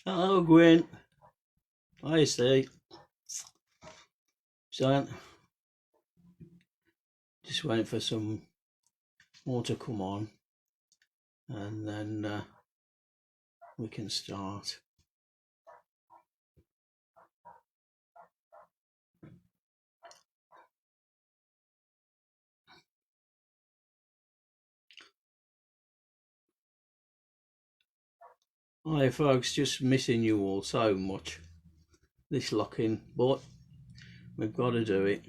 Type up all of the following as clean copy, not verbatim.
Hello, Gwen. Hi, Steve. So, just waiting for some more to come on, and then we can start. Hi, folks. Just missing you all so much. This lock-in, but we've got to do it.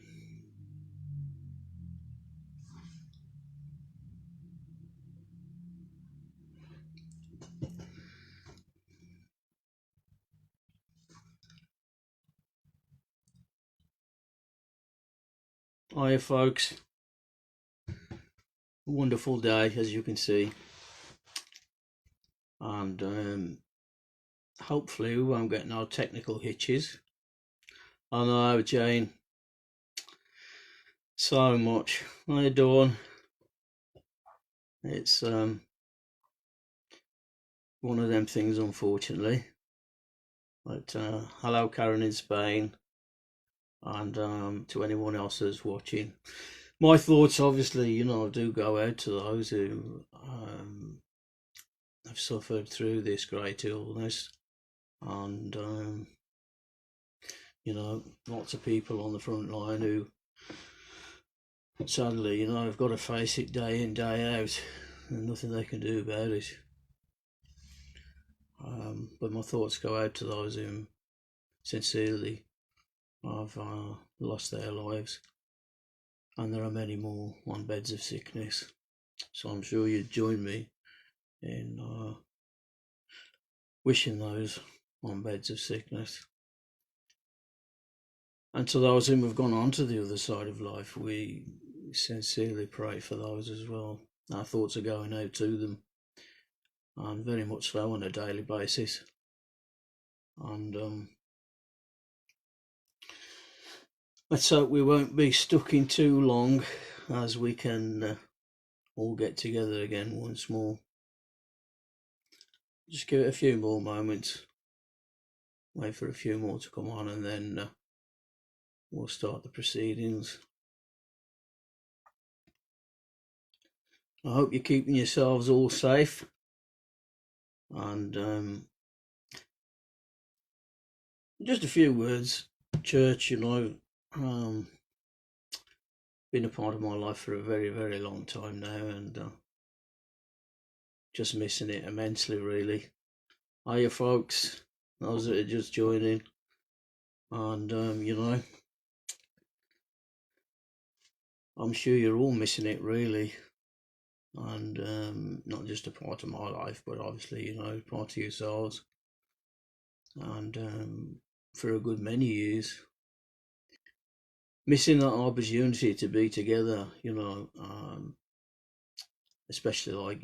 Hi, folks. Wonderful day, as you can see, and hopefully we won't get no technical hitches. I know, Jane. So much. Hi, Dawn. It's one of them things, unfortunately. But hello, Karen in Spain, and to anyone else that's watching. My thoughts, obviously, do go out to those who have suffered through this great illness, and lots of people on the front line who, sadly, have got to face it day in, day out, and nothing they can do about it. But my thoughts go out to those who sincerely have lost their lives, and there are many more on beds of sickness. So I'm sure you'd join me in wishing those on beds of sickness. And to those who have gone on to the other side of life, we sincerely pray for those as well. Our thoughts are going out to them, and very much so on a daily basis. And let's hope we won't be stuck in too long, as we can all get together again once more. Just give it a few more moments, wait for a few more to come on, and then we'll start the proceedings. I hope you're keeping yourselves all safe, and just a few words. Church, been a part of my life for a very, very long time now, and just missing it immensely, really. Hiya, folks, those that are just joining, and I'm sure you're all missing it, really, and not just a part of my life, but obviously, part of yourselves, and for a good many years, missing that opportunity to be together, especially like,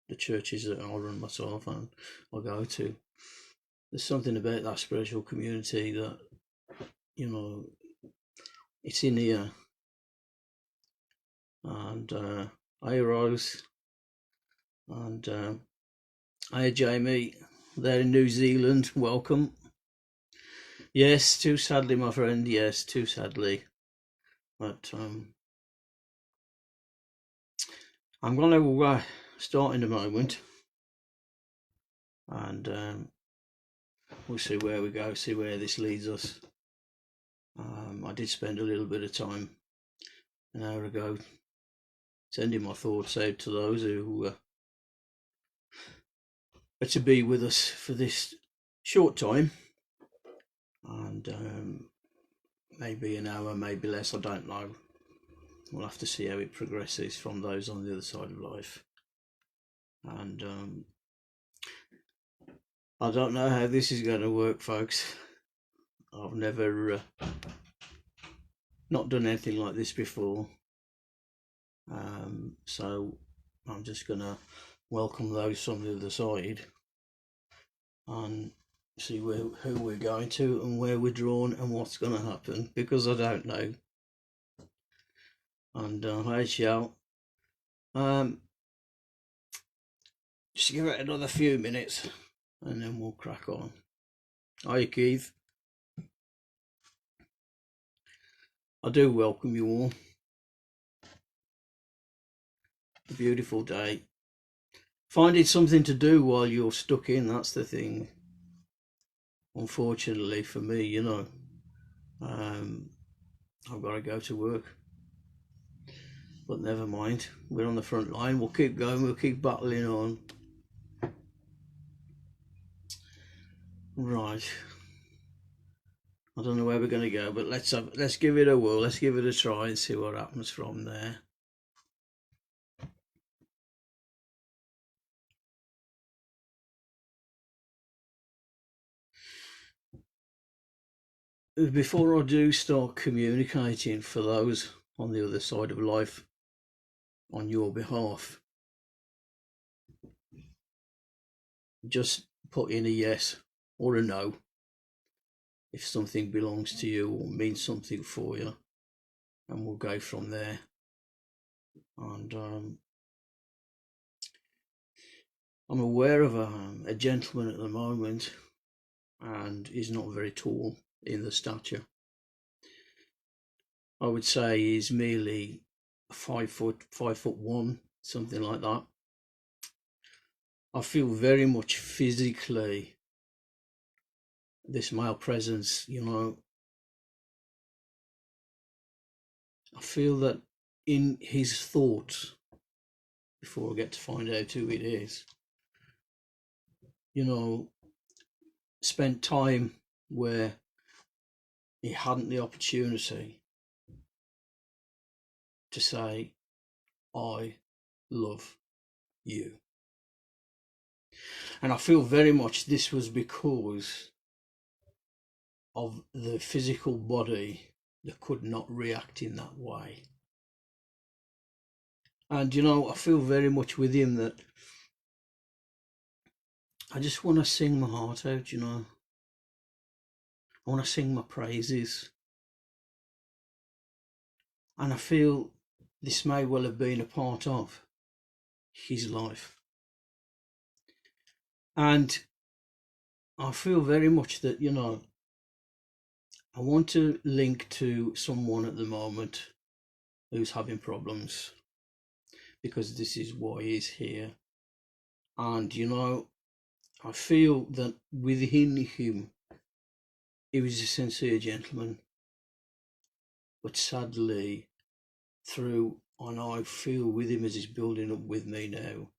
the churches that I run myself and I go to. There's something about that spiritual community that, it's in here. And hi, Rose, and hi, Jamie, there in New Zealand, welcome. Yes, too sadly, my friend, yes, too sadly. But I'm going to start in a moment, and we'll see where we go, see where this leads us. I did spend a little bit of time an hour ago sending my thoughts out to those who are to be with us for this short time, and maybe an hour, maybe less, I don't know. We'll have to see how it progresses from those on the other side of life. And I don't know how this is going to work, folks. I've never not done anything like this before, so I'm just going to welcome those from the other side and see who we're going to and where we're drawn and what's going to happen, because I don't know. And hi, Shell. Just give it another few minutes and then we'll crack on. Hi Keith. I do welcome you all. A beautiful day. Finding something to do while you're stuck in, that's the thing. Unfortunately for me, you know, I've got to go to work. But never mind, we're on the front line. We'll keep going, we'll keep battling on. Right. I don't know where we're going to go, but let's give it a whirl. Let's give it a try and see what happens from there. Before I do start communicating for those on the other side of life on your behalf, just put in a yes or a no if something belongs to you or means something for you, and we'll go from there. And I'm aware of a gentleman at the moment, and he's not very tall in the stature. I would say he's merely 5'1", something like that. I feel very much physically this male presence, you know. I feel that in his thoughts, before I get to find out who it is, you know, spent time where he hadn't the opportunity to say, I love you. And I feel very much this was because of the physical body that could not react in that way. And you know, I feel very much with him that I just want to sing my heart out, you know. I want to sing my praises. And I feel this may well have been a part of his life. And I feel very much that, you know, I want to link to someone at the moment who's having problems, because this is why he's here. And, you know, I feel that within him, he was a sincere gentleman. But sadly, and I feel with him as he's building up with me now,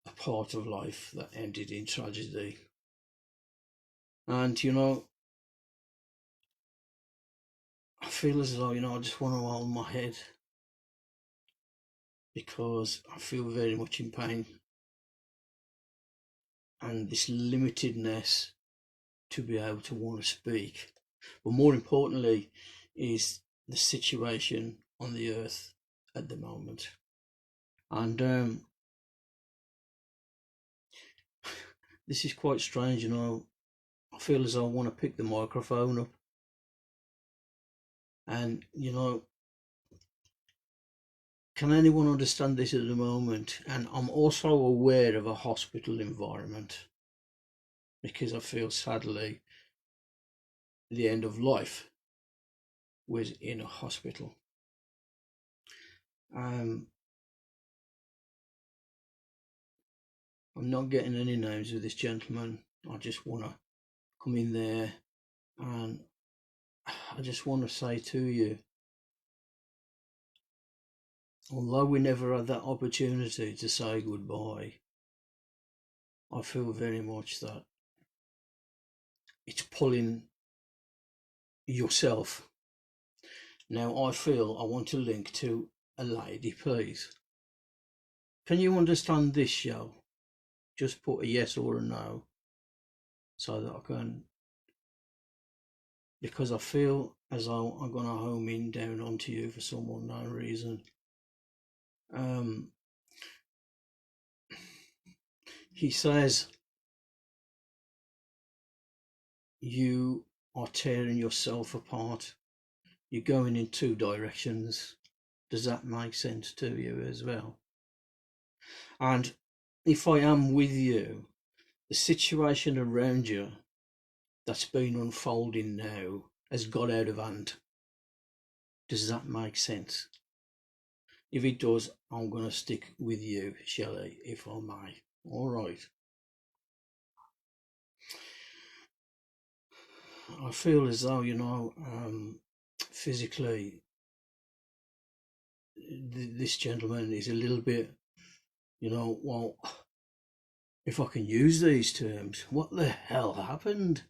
a part of life that ended in tragedy. And, you know, I feel as though, you know, I just want to hold my head, because I feel very much in pain. And this limitedness to be able to want to speak. But more importantly is the situation on the earth at the moment. And this is quite strange, you know. I feel as though I want to pick the microphone up and, you know, can anyone understand this at the moment? And I'm also aware of a hospital environment, because I feel sadly the end of life was in a hospital. I'm not getting any names with this gentleman. I just want to come in there and I just want to say to you, although we never had that opportunity to say goodbye, I feel very much that it's pulling yourself. Now I feel I want to link to a lady, please. Can you understand this show? Just put a yes or a no so that I can, because I feel as though I'm going to home in down onto you for some unknown reason. He says you are tearing yourself apart. You're going in two directions. Does that make sense to you as well? And if I am with you, the situation around you that's been unfolding now has got out of hand. Does that make sense? If it does, I'm going to stick with you, Shelley, if I may. All right. I feel as though, physically, this gentleman is a little bit, well, if I can use these terms, what the hell happened?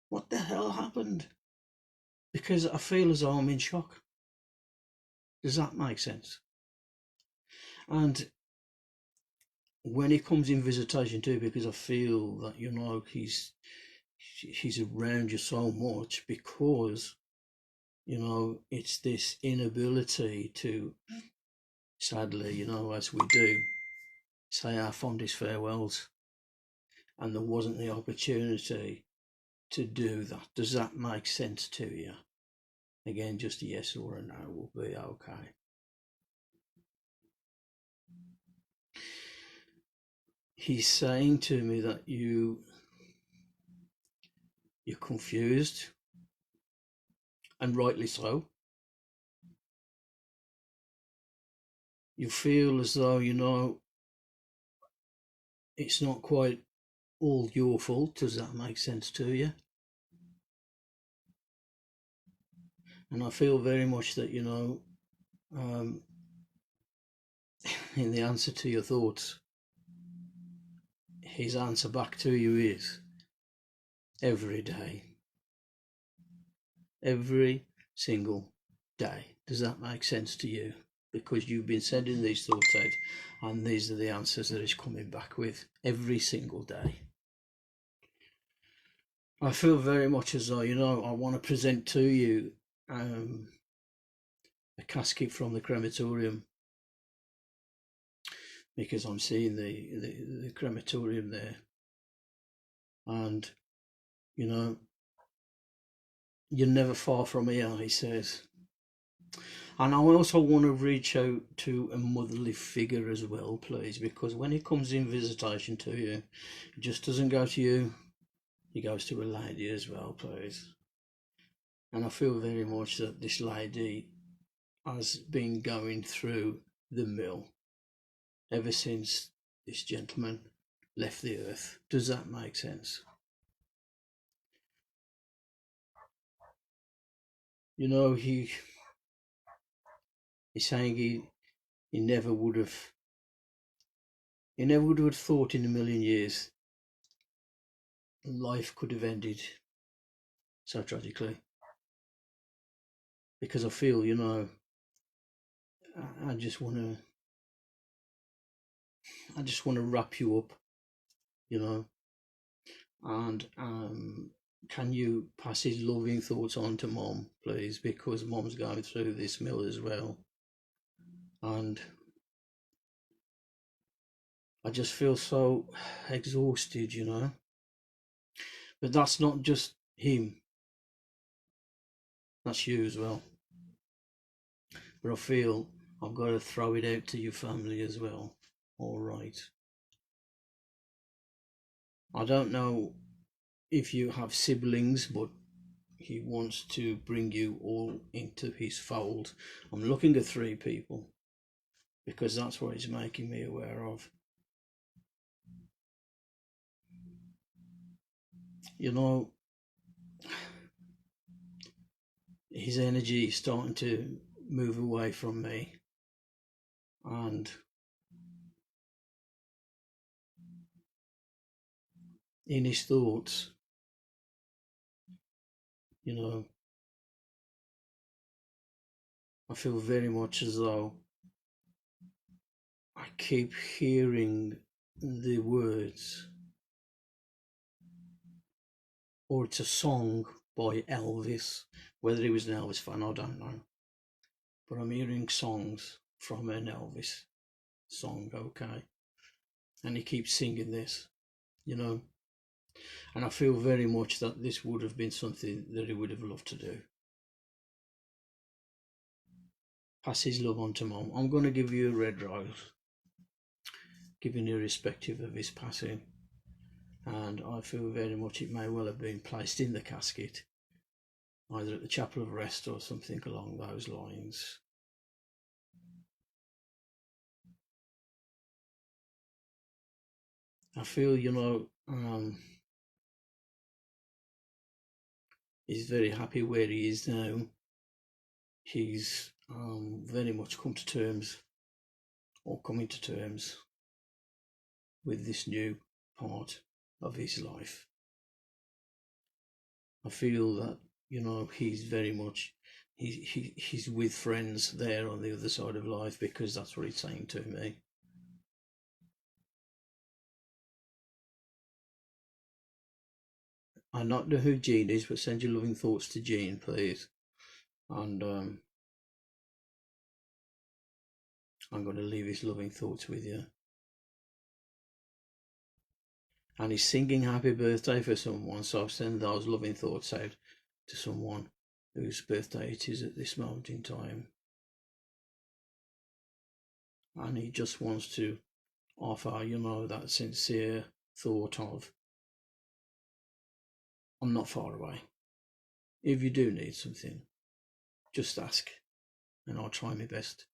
What the hell happened? Because I feel as though I'm in shock. Does that make sense? And when he comes in visitation too, because I feel that, he's around you so much, because, it's this inability to, sadly, as we do, say our fondest farewells. And there wasn't the opportunity to do that. Does that make sense to you? Again, just a yes or a no will be okay. He's saying to me that you're confused, and rightly so. You feel as though, it's not quite all your fault. Does that make sense to you? And I feel very much that, in the answer to your thoughts, his answer back to you is every day. Every single day. Does that make sense to you? Because you've been sending these thoughts out, and these are the answers that he's coming back with every single day. I feel very much as though, I want to present to you a casket from the crematorium, because I'm seeing the crematorium there, and you're never far from here, he says. And I also want to reach out to a motherly figure as well, please, because when he comes in visitation to you, it just doesn't go to you, he goes to a lady as well, please. And I feel very much that this lady has been going through the mill ever since this gentleman left the earth. Does that make sense? He's saying he never would have thought in a million years life could have ended so tragically. Because I feel, I just want to wrap you up, and can you pass his loving thoughts on to Mom, please, because Mom's going through this mill as well, and I just feel so exhausted, but that's not just him, that's you as well. But I feel I've got to throw it out to your family as well. All right. I don't know if you have siblings, but he wants to bring you all into his fold. I'm looking at 3 people, because that's what he's making me aware of. His energy is starting to move away from me, and in his thoughts, I feel very much as though I keep hearing the words, or it's a song by Elvis. Whether he was an Elvis fan, I don't know, but I'm hearing songs from an Elvis song, okay, and he keeps singing this, and I feel very much that this would have been something that he would have loved to do. Pass his love on to Mom. I'm going to give you a red rose. given irrespective of his passing. And I feel very much it may well have been placed in the casket, either at the Chapel of Rest or something along those lines. I feel, he's very happy where he is now. He's very much come to terms, or coming to terms, with this new part of his life. I feel that, he's very much, he's with friends there on the other side of life, because that's what he's saying to me. I not know who Jean is, but send your loving thoughts to Jean, please. And I'm going to leave his loving thoughts with you. And he's singing happy birthday for someone, so I'll send those loving thoughts out to someone whose birthday it is at this moment in time. And he just wants to offer, that sincere thought of, I'm not far away. If you do need something, just ask, and I'll try my best,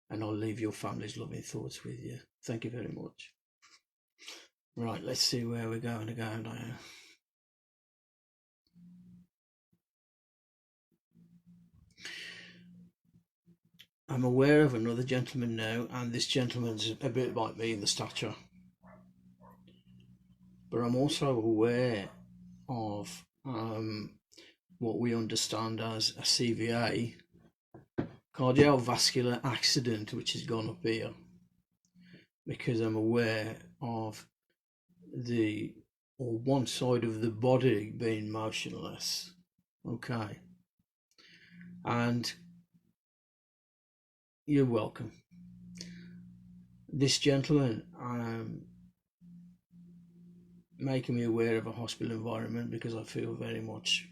and I'll leave your family's loving thoughts with you. Thank you very much. Right, let's see where we're going to go now. I'm aware of another gentleman now, and this gentleman's a bit like me in the stature. But I'm also aware of what we understand as a CVA, cardiovascular accident, which has gone up here, because I'm aware of one side of the body being motionless. Okay. And you're welcome. This gentleman making me aware of a hospital environment, because I feel very much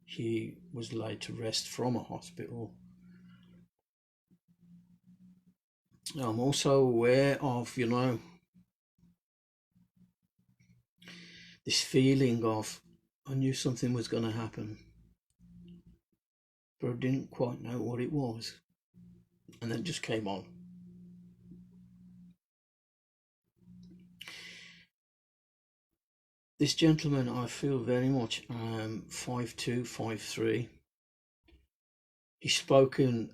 he was laid to rest from a hospital. I'm also aware of, this feeling of, I knew something was going to happen, but I didn't quite know what it was. And then it just came on. This gentleman, I feel very much 5'2", 5'3". He's spoken,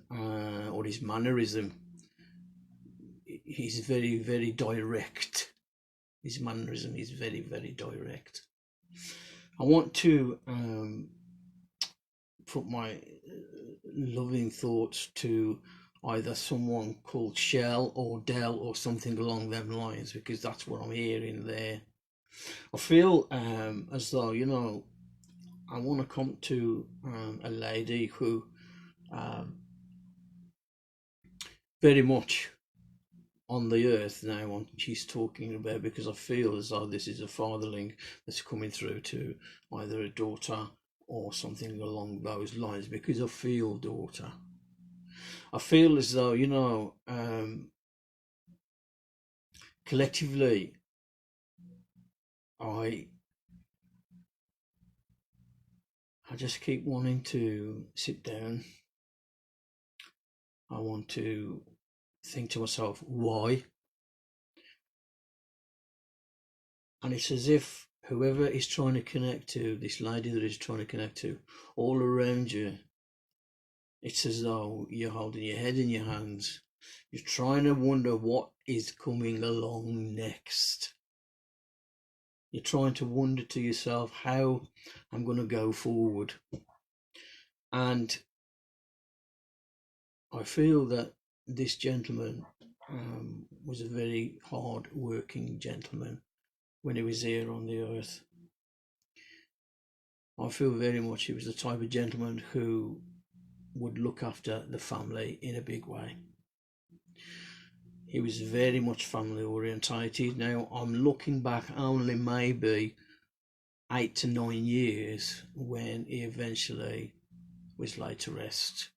or his mannerism, he's very, very direct. His mannerism is very, very direct. I want to put my loving thoughts to either someone called Shell or Dell or something along them lines, because that's what I'm hearing there. I feel as though, I want to come to a lady who very much on the earth now, she's talking about, because I feel as though this is a fatherling that's coming through to either a daughter or something along those lines, because I feel daughter. I feel as though, collectively, I just keep wanting to sit down. I want to think to myself, why? And it's as if whoever is trying to connect to, this lady that is trying to connect to, all around you, it's as though you're holding your head in your hands. You're trying to wonder what is coming along next. You're trying to wonder to yourself how I'm going to go forward. And I feel that this gentleman was a very hard working gentleman when he was here on the earth. I feel very much he was the type of gentleman who would look after the family in a big way. He was very much family orientated. Now I'm looking back only maybe 8 to 9 years when he eventually was laid to rest.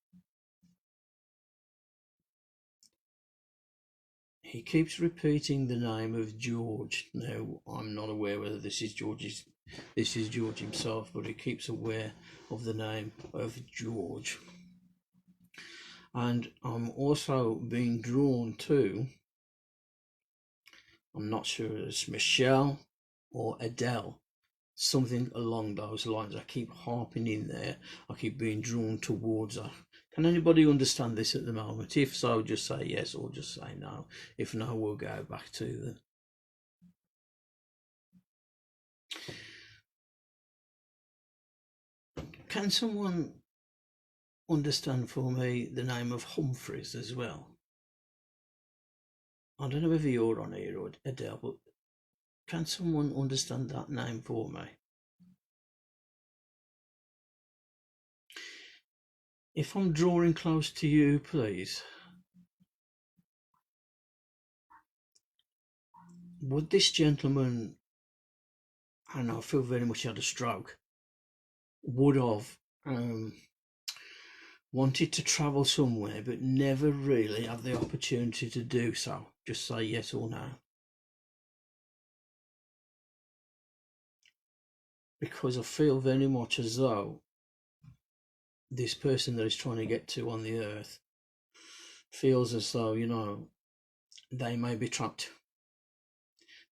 he keeps repeating the name of George. Now, I'm not aware whether this is George himself, but he keeps aware of the name of George. And I'm also being drawn to, I'm not sure it's Michelle or Adele, something along those lines. I keep harping in there. I keep being drawn towards her. Can anybody understand this at the moment? If so, just say yes or just say no. If no, we'll go back to them. Can someone understand for me the name of Humphreys as well? I don't know whether you're on here or Adele, but can someone understand that name for me? If I'm drawing close to you, please. Would this gentleman, and I feel very much he had a stroke, would have wanted to travel somewhere but never really have the opportunity to do so? Just say yes or no. Because I feel very much as though this person that he's trying to get to on the earth feels as though, you know, they may be trapped.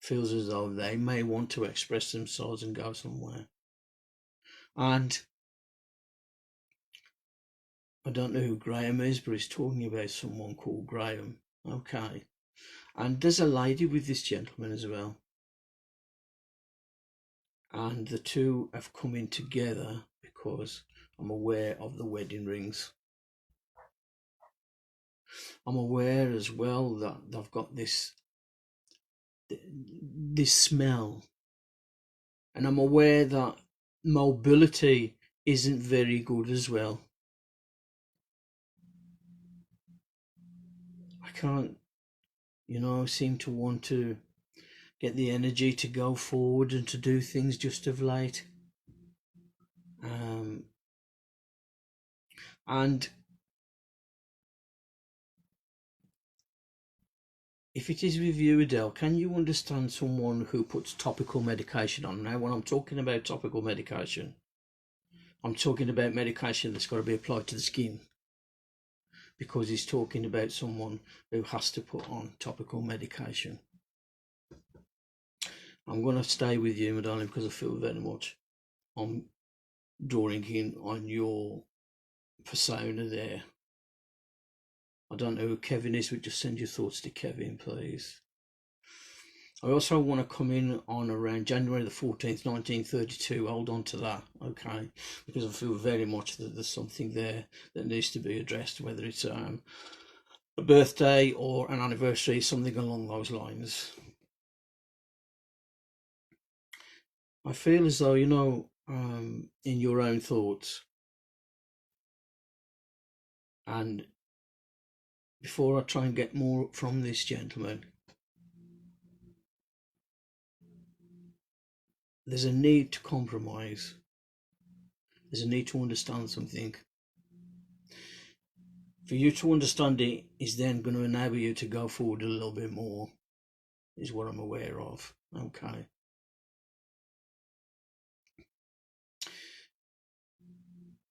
Feels as though they may want to express themselves and go somewhere. And I don't know who Graham is, but he's talking about someone called Graham. Okay. And there's a lady with this gentleman as well. And the two have come in together because I'm aware of the wedding rings. I'm aware as well that they've got this smell. And I'm aware that mobility isn't very good as well. I can't, you know, seem to want to get the energy to go forward and to do things just of late. And if it is with you, Adele, can you understand someone who puts topical medication on? Now, when I'm talking about topical medication, I'm talking about medication that's got to be applied to the skin, because he's talking about someone who has to put on topical medication. I'm going to stay with you, my darling, because I feel very much I'm drawing in on your persona there. I don't know who Kevin is, but just send your thoughts to Kevin, please. I also want to come in on around January the 14th, 1932. Hold on to that, okay? Because I feel very much that there's something there that needs to be addressed, whether it's a birthday or an anniversary, something along those lines. I feel as though, you know, in your own thoughts, and before I try and get more from this gentleman, there's a need to compromise. There's a need to understand something. For you to understand it is then going to enable you to go forward a little bit more, is what I'm aware of. Okay.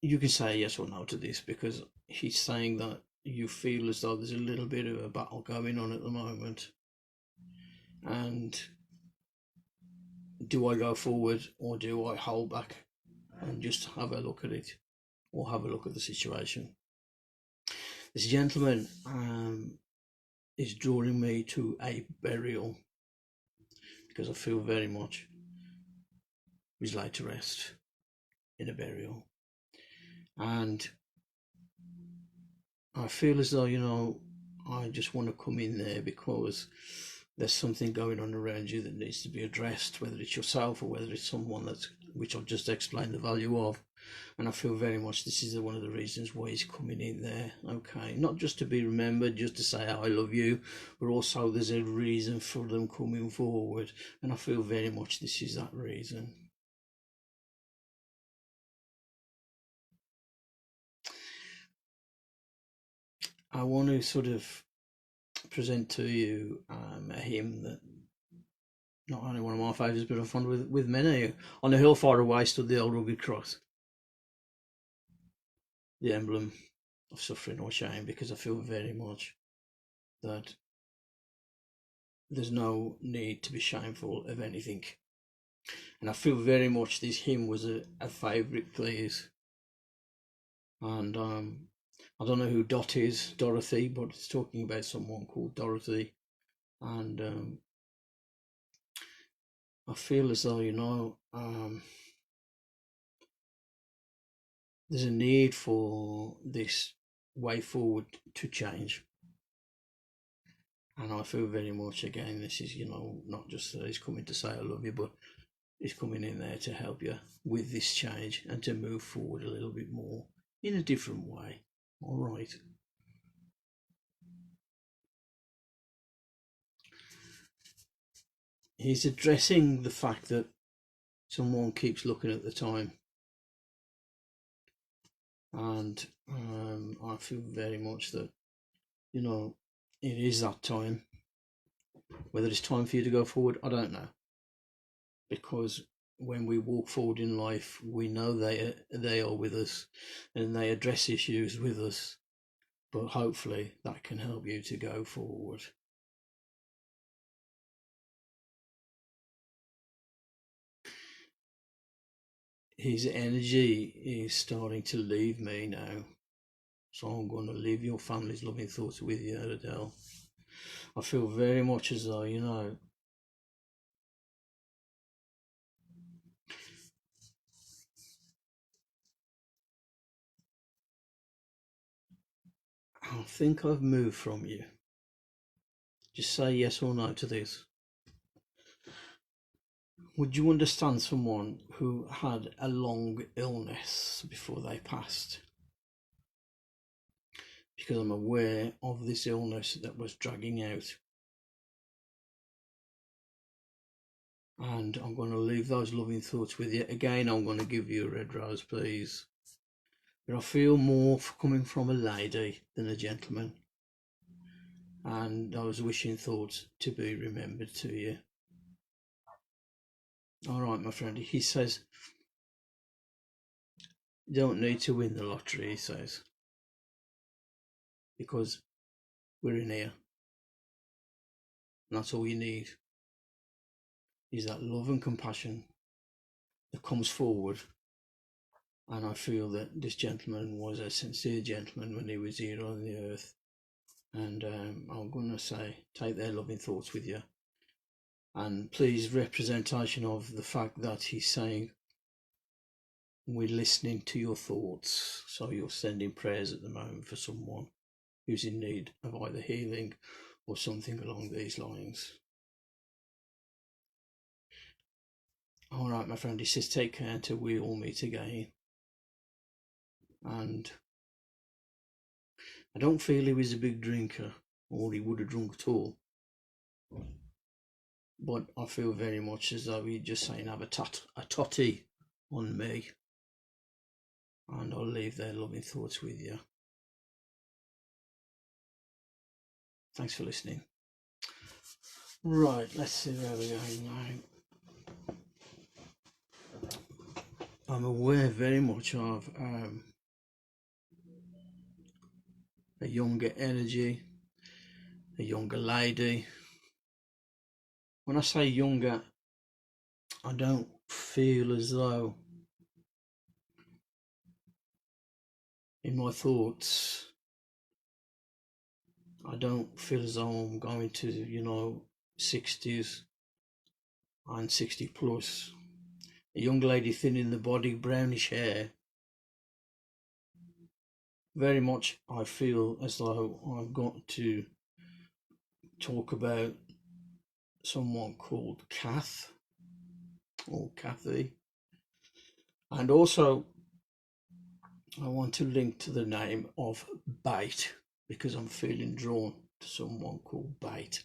You can say yes or no to this, because he's saying that you feel as though there's a little bit of a battle going on at the moment. And do I go forward or do I hold back and just have a look at it, or have a look at the situation? This gentleman is drawing me to a burial, because I feel very much he's laid to rest in a burial. And I feel as though, you know, I just want to come in there because there's something going on around you that needs to be addressed, whether it's yourself or whether it's someone which I've just explained the value of. And I feel very much this is one of the reasons why he's coming in there. Okay, not just to be remembered, just to say I love you, but also there's a reason for them coming forward, and I feel very much this is that reason. I want to sort of present to you a hymn that not only one of my favourites, but I'm fond with many. On a hill far away stood the old rugged cross, the emblem of suffering or shame, because I feel very much that there's no need to be shameful of anything. And I feel very much this hymn was a favourite, please. And I don't know who Dot is, Dorothy, but it's talking about someone called Dorothy. And I feel as though, you know, there's a need for this way forward to change. And I feel very much, again, this is, you know, not just that he's coming to say I love you, but he's coming in there to help you with this change and to move forward a little bit more in a different way. All right. He's addressing the fact that someone keeps looking at the time. And I feel very much that, you know, it is that time. Whether it's time for you to go forward, I don't know. Because when we walk forward in life, we know they are with us and they address issues with us. But hopefully that can help you to go forward. His energy is starting to leave me now. So I'm going to leave your family's loving thoughts with you, Adele. I feel very much as though, you know, I think I've moved from you. Just say yes or no to this. Would you understand someone who had a long illness before they passed? Because I'm aware of this illness that was dragging out. And I'm going to leave those loving thoughts with you. Again, I'm going to give you a red rose, please. But I feel more coming from a lady than a gentleman. And those wishing thoughts to be remembered to you. All right, my friend. He says, you don't need to win the lottery, he says. Because we're in here. And that's all you need. Is that love and compassion that comes forward. And I feel that this gentleman was a sincere gentleman when he was here on the earth. And I'm going to say, take their loving thoughts with you. And please, representation of the fact that he's saying, we're listening to your thoughts. So you're sending prayers at the moment for someone who's in need of either healing or something along these lines. All right, my friend, he says, take care until we all meet again. And I don't feel he was a big drinker, or he would have drunk at all. But I feel very much as though he's just saying, have a totty on me. And I'll leave their loving thoughts with you. Thanks for listening. Right, let's see where we're going now. I'm aware very much of a younger energy, a younger lady. When I say younger, I don't feel as though in my thoughts, I don't feel as though I'm going to, you know, 60s and 60 plus. A young lady, thin in the body, brownish hair. Very much I feel as though I've got to talk about someone called Kath or Kathy. And also I want to link to the name of Bait, because I'm feeling drawn to someone called Bait.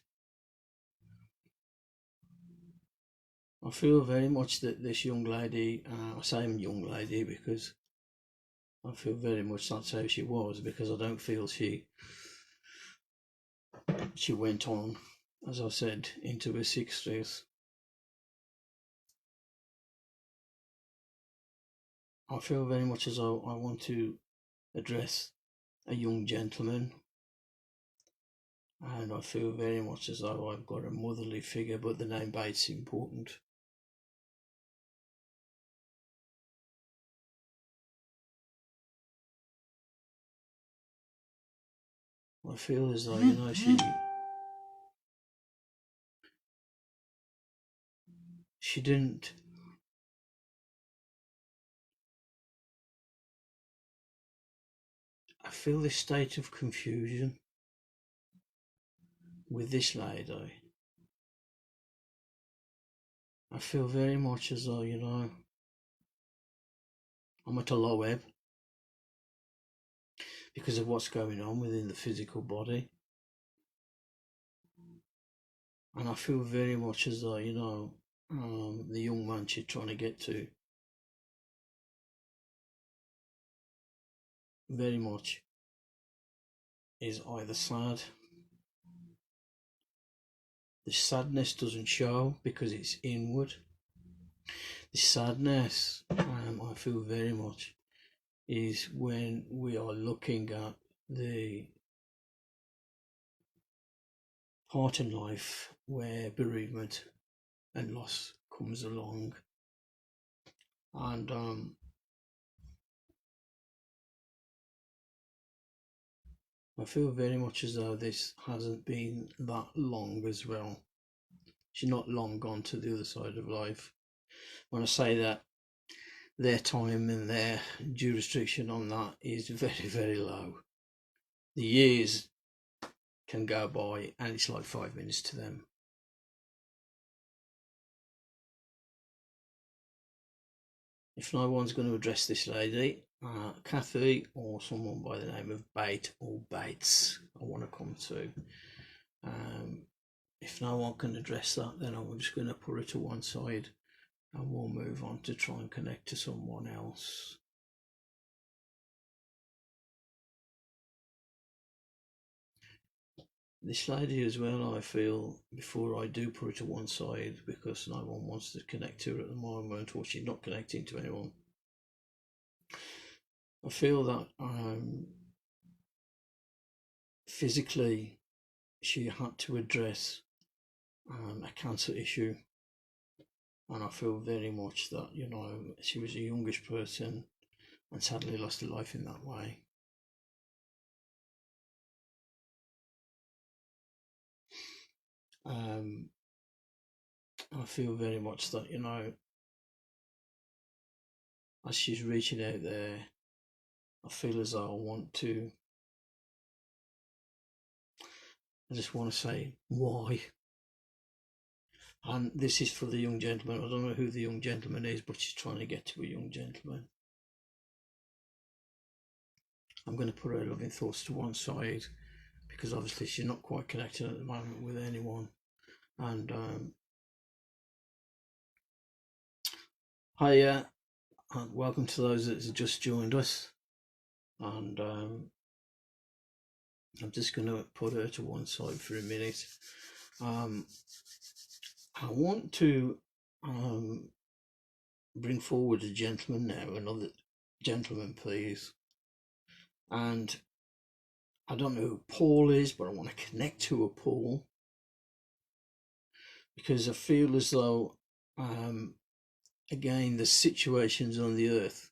I feel very much that this young lady, I say young lady because I feel very much that's how she was, because I don't feel she she went on, as I said, into her 60s. I feel very much as though I want to address a young gentleman, and I feel very much as though I've got a motherly figure, but the name Bates is important. I feel as though, you know, she didn't. I feel this state of confusion with this lady. I feel very much as though, you know, I'm at a low ebb because of what's going on within the physical body. And I feel very much as though, you know, the young man she's trying to get to very much is either sad. The sadness doesn't show because it's inward. The sadness, I feel very much, is when we are looking at the part in life where bereavement and loss comes along. And I feel very much as though this hasn't been that long as well. She's not long gone to the other side of life. When I say that, their time and their jurisdiction on that is very, very low. The years can go by and it's like 5 minutes to them. If no one's going to address this lady, Kathy or someone by the name of Bate or Bates, I want to come to. If no one can address that, then I'm just going to put her to one side and we'll move on to try and connect to someone else. This lady as well, I feel, before I do put her to one side, because no one wants to connect to her at the moment, or she's not connecting to anyone, I feel that physically she had to address a cancer issue, and I feel very much that, you know, she was a youngish person and sadly lost her life in that way. I feel very much that, you know, as she's reaching out there, I feel as though I just want to say why. And this is for the young gentleman. I don't know who the young gentleman is, but she's trying to get to a young gentleman. I'm going to put her loving thoughts to one side because obviously she's not quite connected at the moment with anyone. And hiya, and welcome to those that have just joined us. And I'm just going to put her to one side for a minute. I want to bring forward a gentleman now, another gentleman, please. And I don't know who Paul is, but I want to connect to a Paul because I feel as though, again, there's situations on the earth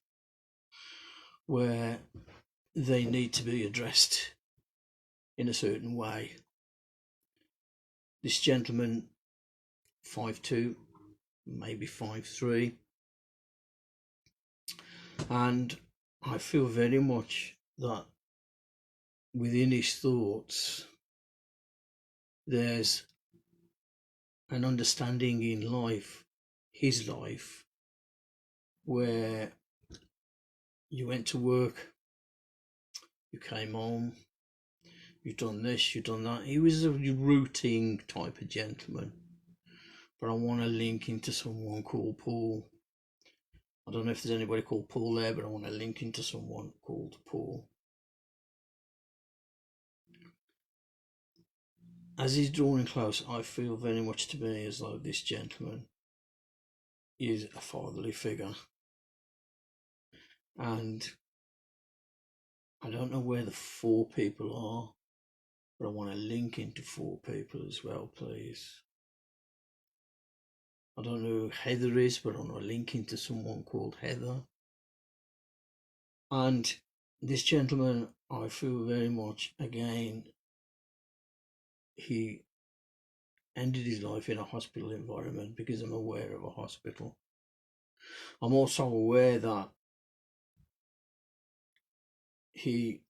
where they need to be addressed in a certain way. This gentleman, 5'2", maybe 5'3", and I feel very much that within his thoughts there's an understanding in life, his life, where you went to work, you came home, you've done this, you've done that. He was a routine type of gentleman, but I want to link into someone called Paul. I don't know if there's anybody called Paul there, but I want to link into someone called Paul. as he's drawing close, I feel very much to me as though this gentleman is a fatherly figure. And I don't know where the 4 people are, but I want to link into 4 people as well, please. I don't know who Heather is, but I want to link into someone called Heather. And this gentleman, I feel very much, again, he ended his life in a hospital environment, because I'm aware of a hospital. I'm also aware that he,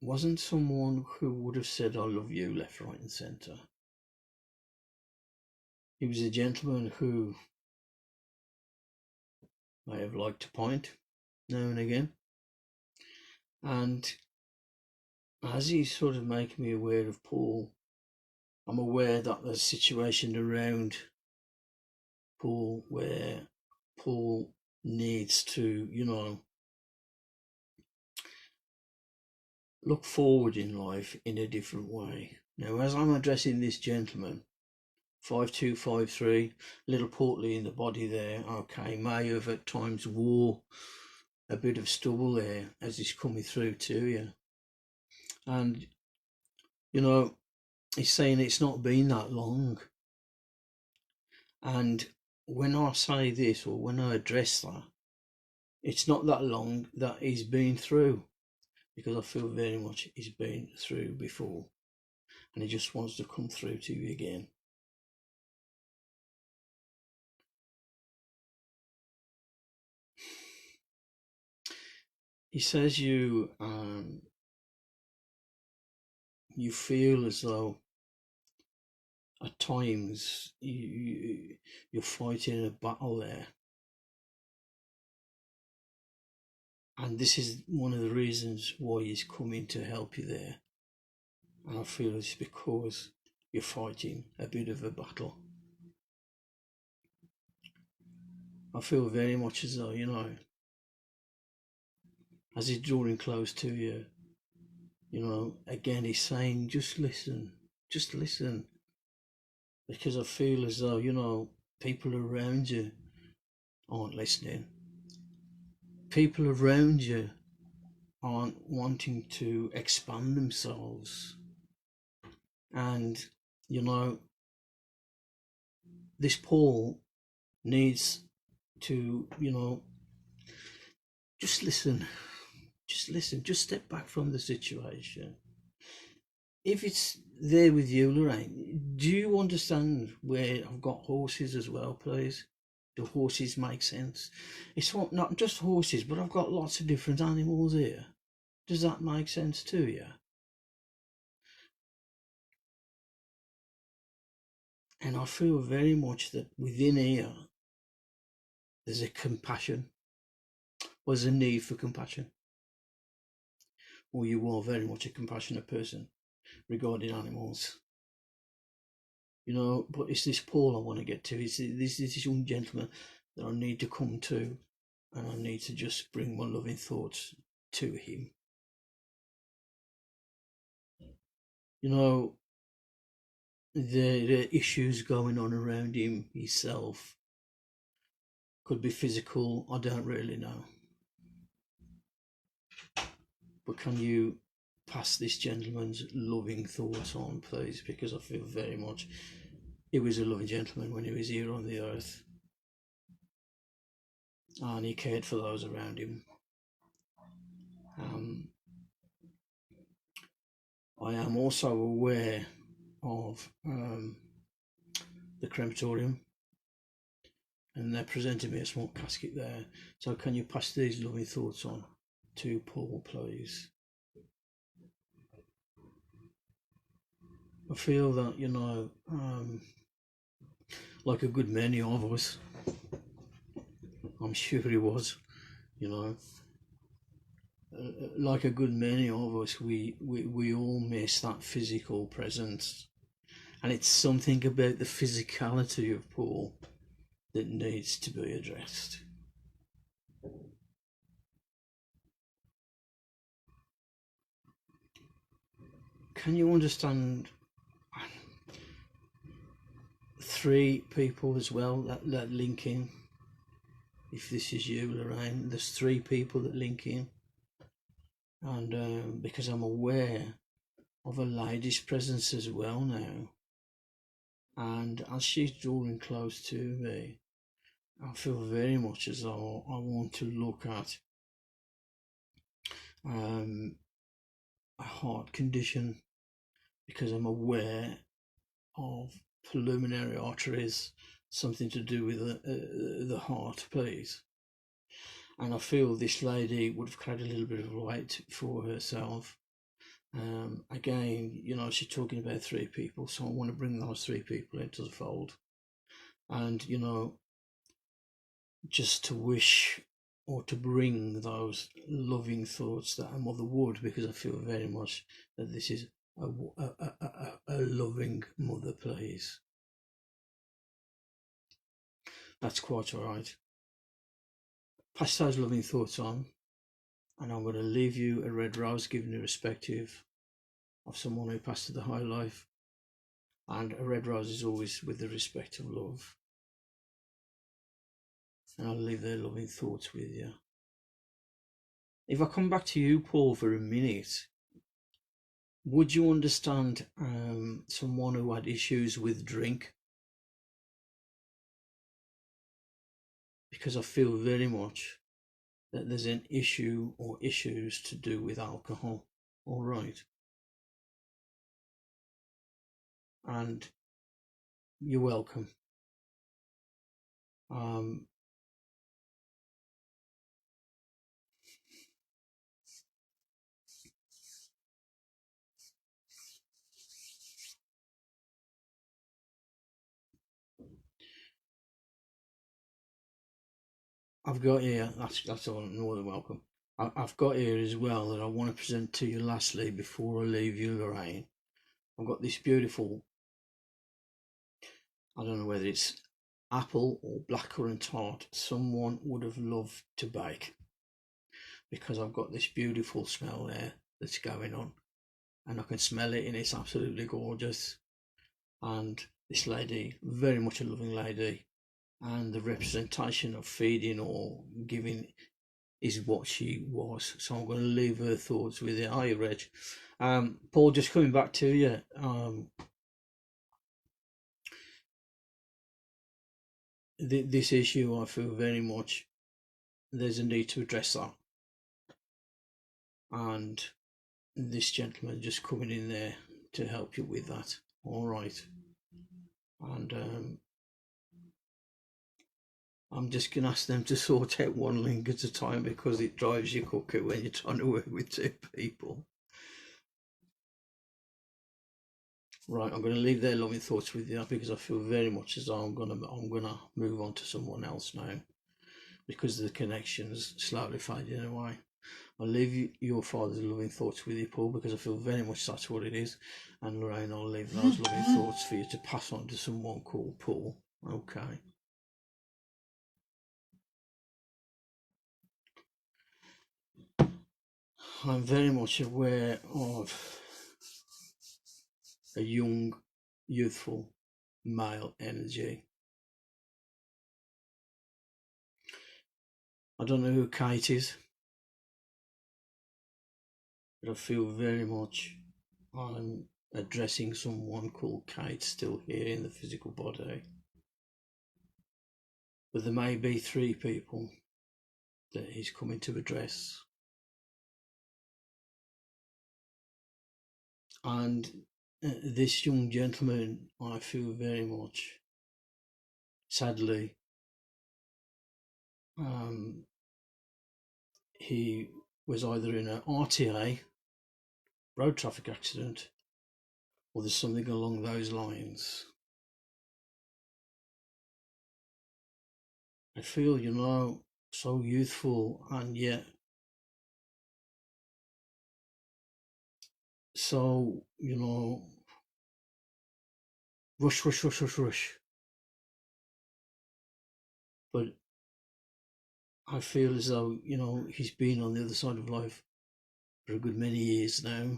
wasn't someone who would have said, I love you, left, right and centre. He was a gentleman who may have liked to point now and again. And as he's sort of making me aware of Paul, I'm aware that there's a situation around Paul where Paul needs to, look forward in life in a different way. Now, as I'm addressing this gentleman, 5253, little portly in the body there, okay, may have at times wore a bit of stubble there as he's coming through to you. And, he's saying it's not been that long. And when I say this, or when I address that, it's not that long that he's been through, because I feel very much he's been through before, and he just wants to come through to you again. He says you feel as though at times you're fighting a battle there, and this is one of the reasons why he's coming to help you there. And I feel it's because you're fighting a bit of a battle. I feel very much as though, as he's drawing close to you, again he's saying, just listen, because I feel as though, people around you aren't listening. People around you aren't wanting to expand themselves. And, this Paul needs to, just listen, just step back from the situation. If it's there with you, Lorraine, do you understand where I've got horses as well, please? Do horses make sense? It's not just horses, but I've got lots of different animals here. Does that make sense to you? And I feel very much that within here, there's a compassion, or there's a need for compassion. Or you are very much a compassionate person regarding animals. But it's this Paul I want to get to. It's this young gentleman that I need to come to, and I need to just bring my loving thoughts to him. The issues going on around him himself could be physical, I don't really know. But can you pass this gentleman's loving thoughts on, please? Because I feel very much he was a loving gentleman when he was here on the earth, and he cared for those around him. I am also aware of the crematorium, and they're presenting me a small casket there. So can you pass these loving thoughts on to Paul, please? I feel that, like a good many of us, I'm sure he was, like a good many of us, we all miss that physical presence. And it's something about the physicality of Paul that needs to be addressed. can you understand 3 people as well that link in? If this is you, Lorraine, there's 3 people that link in, and because I'm aware of a lady's presence as well now, and as she's drawing close to me, I feel very much as though I want to look at a heart condition, because I'm aware of pulmonary arteries, something to do with the heart, please. And I feel this lady would have carried a little bit of weight for herself. Again, you know, she's talking about 3 people, so I want to bring those 3 people into the fold. And, you know, just to wish or to bring those loving thoughts that a mother would, because I feel very much that this is a loving mother, please. That's quite all right. Pass those loving thoughts on, and I'm going to leave you a red rose, giving you respective of someone who passed to the high life. And a red rose is always with the respect of love. And I'll leave their loving thoughts with you. If I come back to you, Paul, for a minute, would you understand someone who had issues with drink? Because I feel very much that there's an issue or issues to do with alcohol. All right. And you're welcome. I've got here, that's all, more than welcome. I've got here as well that I want to present to you lastly before I leave you, Lorraine. I've got this beautiful, I don't know whether it's apple or blackcurrant tart, someone would have loved to bake, because I've got this beautiful smell there that's going on, and I can smell it, and it's absolutely gorgeous. And this lady, very much a loving lady, and the representation of feeding or giving is what she was. So I'm going to leave her thoughts with you. Are you, Reg? Paul, just coming back to you. This issue, I feel very much there's a need to address that. And this gentleman just coming in there to help you with that. All right. And I'm just going to ask them to sort out one link at a time, because it drives you cooker when you're trying to work with 2 people. Right, I'm going to leave their loving thoughts with you, because I feel very much as though I'm gonna move on to someone else now, because the connection's slowly fading away. I'll leave your father's loving thoughts with you, Paul, because I feel very much that's what it is. And Lorraine, I'll leave those loving thoughts for you to pass on to someone called Paul. Okay. I'm very much aware of a young, youthful male energy. I don't know who Kate is, but I feel very much I'm addressing someone called Kate still here in the physical body. But there may be 3 people that he's coming to address. And this young gentleman, I feel very much, sadly, he was either in an RTA, road traffic accident, or there's something along those lines. I feel, you know, so youthful, and yet so, you know, rush. But I feel as though, you know, he's been on the other side of life for a good many years now.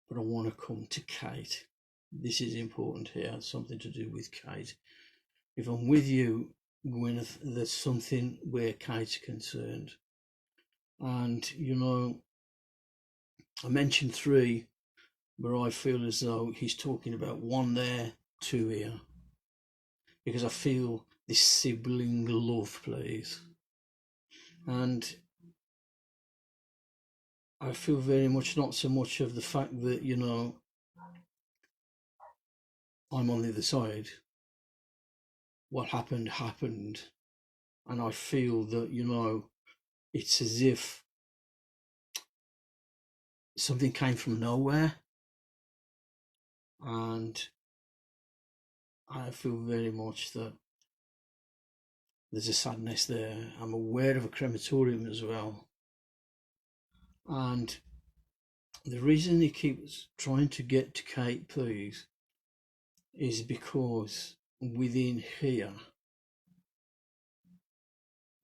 but I want to come to Kate. This is important here, something to do with Kate. If I'm with you, Gwyneth, there's something where Kate's concerned. And, you know, I mentioned 3, where I feel as though he's talking about 1 there, 2 here. Because I feel this sibling love, please. And I feel very much not so much of the fact that, you know, I'm on the other side. What happened, happened. And I feel that, you know, it's as if something came from nowhere. And I feel very much that there's a sadness there. I'm aware of a crematorium as well. And the reason he keeps trying to get to Kate, please, is because within here,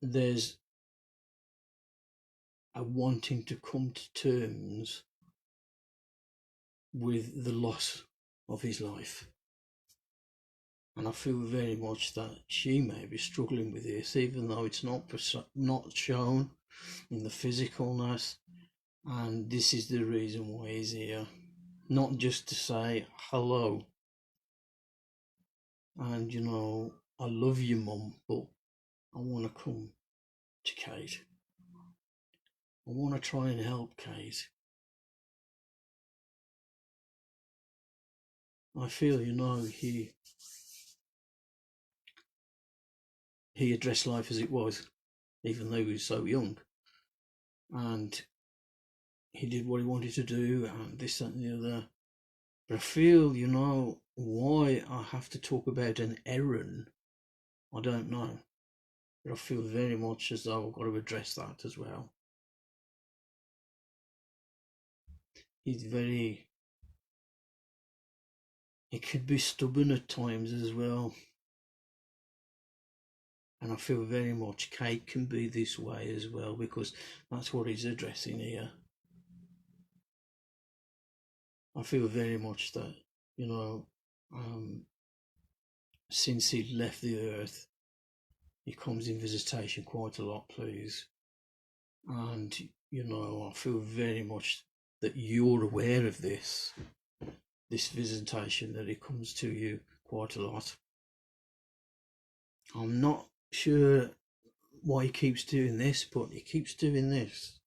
there's a wanting to come to terms with the loss of his life. And I feel very much that she may be struggling with this, even though it's not shown in the physicalness. And this is the reason why he's here. Not just to say hello and, you know, I love you, Mum, but I want to come to Kate. I want to try and help Kate. I feel, you know, he addressed life as it was, even though he was so young. And he did what he wanted to do, and this, that, and the other. But I feel, you know, why I have to talk about an errand, I don't know. But I feel very much as though I've got to address that as well. He's very... He could be stubborn at times as well. And I feel very much Kate can be this way as well, because that's what he's addressing here. I feel very much that, you know, since he left the earth, he comes in visitation quite a lot, please. And, you know, I feel very much that you're aware of this visitation, that he comes to you quite a lot. I'm not sure why he keeps doing this, but he keeps doing this.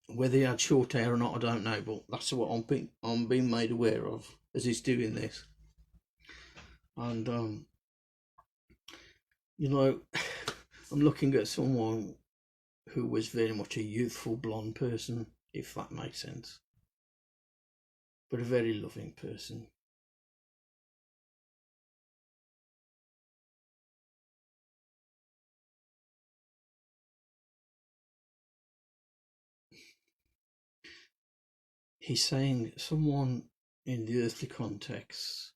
Whether he had short hair or not, I don't know, but that's what I'm being made aware of as he's doing this. And you know, I'm looking at someone who was very much a youthful blonde person, if that makes sense, but a very loving person. He's saying someone in the earthly context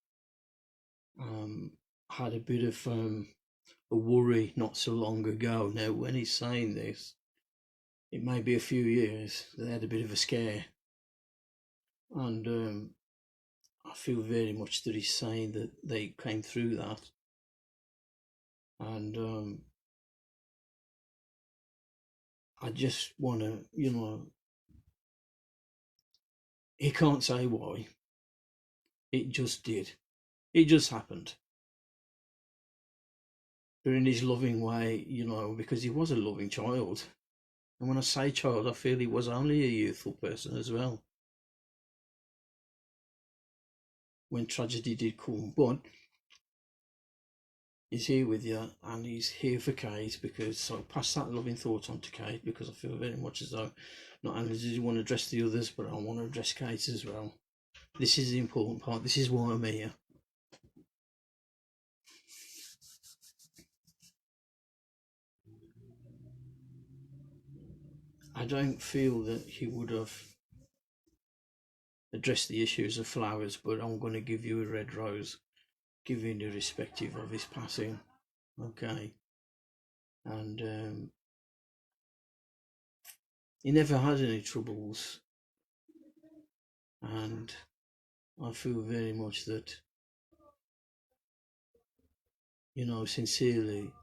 had a bit of a worry not so long ago. Now, when he's saying this, it may be a few years, they had a bit of a scare. And I feel very much that he's saying that they came through that. And I just want to, you know, he can't say why. It just did. It just happened. But in his loving way, you know, because he was a loving child. And when I say child, I feel he was only a youthful person as well, when tragedy did come. But he's here with you, and he's here for Kate, because so I pass that loving thought on to Kate, because I feel very much as though not only does he want to address the others, but I want to address Kate as well. This is the important part. This is why I'm here. I don't feel that he would have addressed the issues of flowers, but I'm going to give you a red rose, giving irrespective of his passing. Okay. And he never had any troubles, and I feel very much that, you know, sincerely,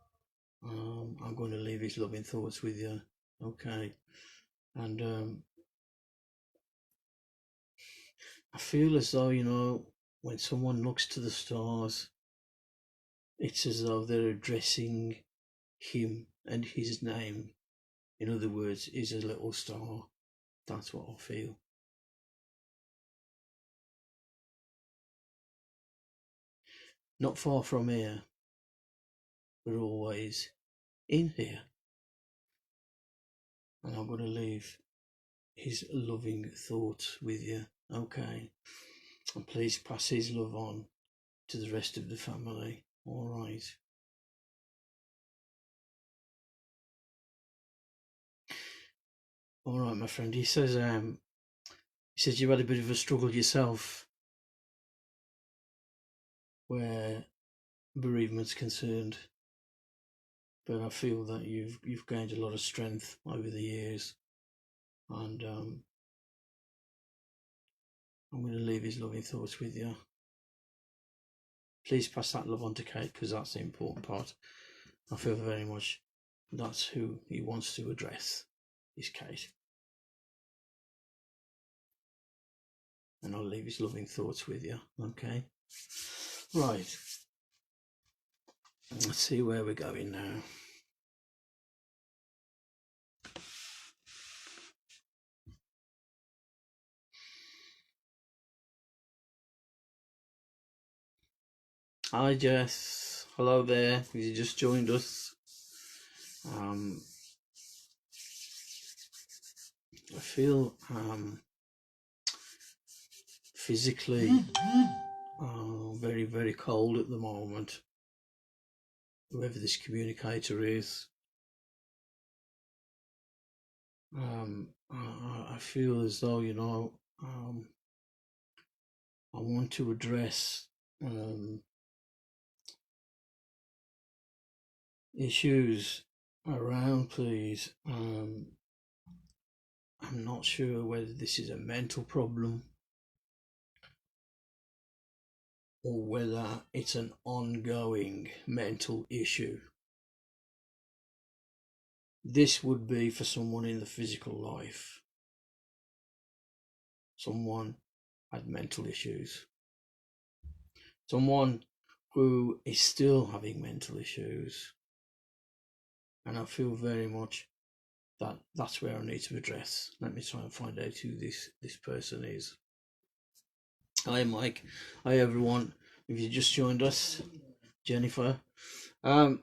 I'm going to leave his loving thoughts with you, okay? And I feel as though, you know, when someone looks to the stars, it's as though they're addressing him and his name. In other words, he's a little star. That's what I feel. Not far from here, but always in here. And I'm going to leave his loving thoughts with you, okay? And please pass his love on to the rest of the family, all right? All right, my friend. He says you had a bit of a struggle yourself where bereavement's concerned, but I feel that you've gained a lot of strength over the years, and I'm going to leave his loving thoughts with you. Please pass that love on to Kate, because that's the important part. I feel very much that's who he wants to address, is Kate. And I'll leave his loving thoughts with you, okay? Right. Let's see where we're going now. Hi Jess, hello there, you just joined us. I feel physically very, very cold at the moment, whoever this communicator is. I feel as though, you know, I want to address issues around, please. I'm not sure whether this is a mental problem or whether it's an ongoing mental issue. This would be for someone in the physical life. Someone had mental issues. Someone who is still having mental issues. And I feel very much that that's where I need to address. Let me try and find out who this person is. Hi Mike. Hi everyone. If you just joined us, Jennifer. I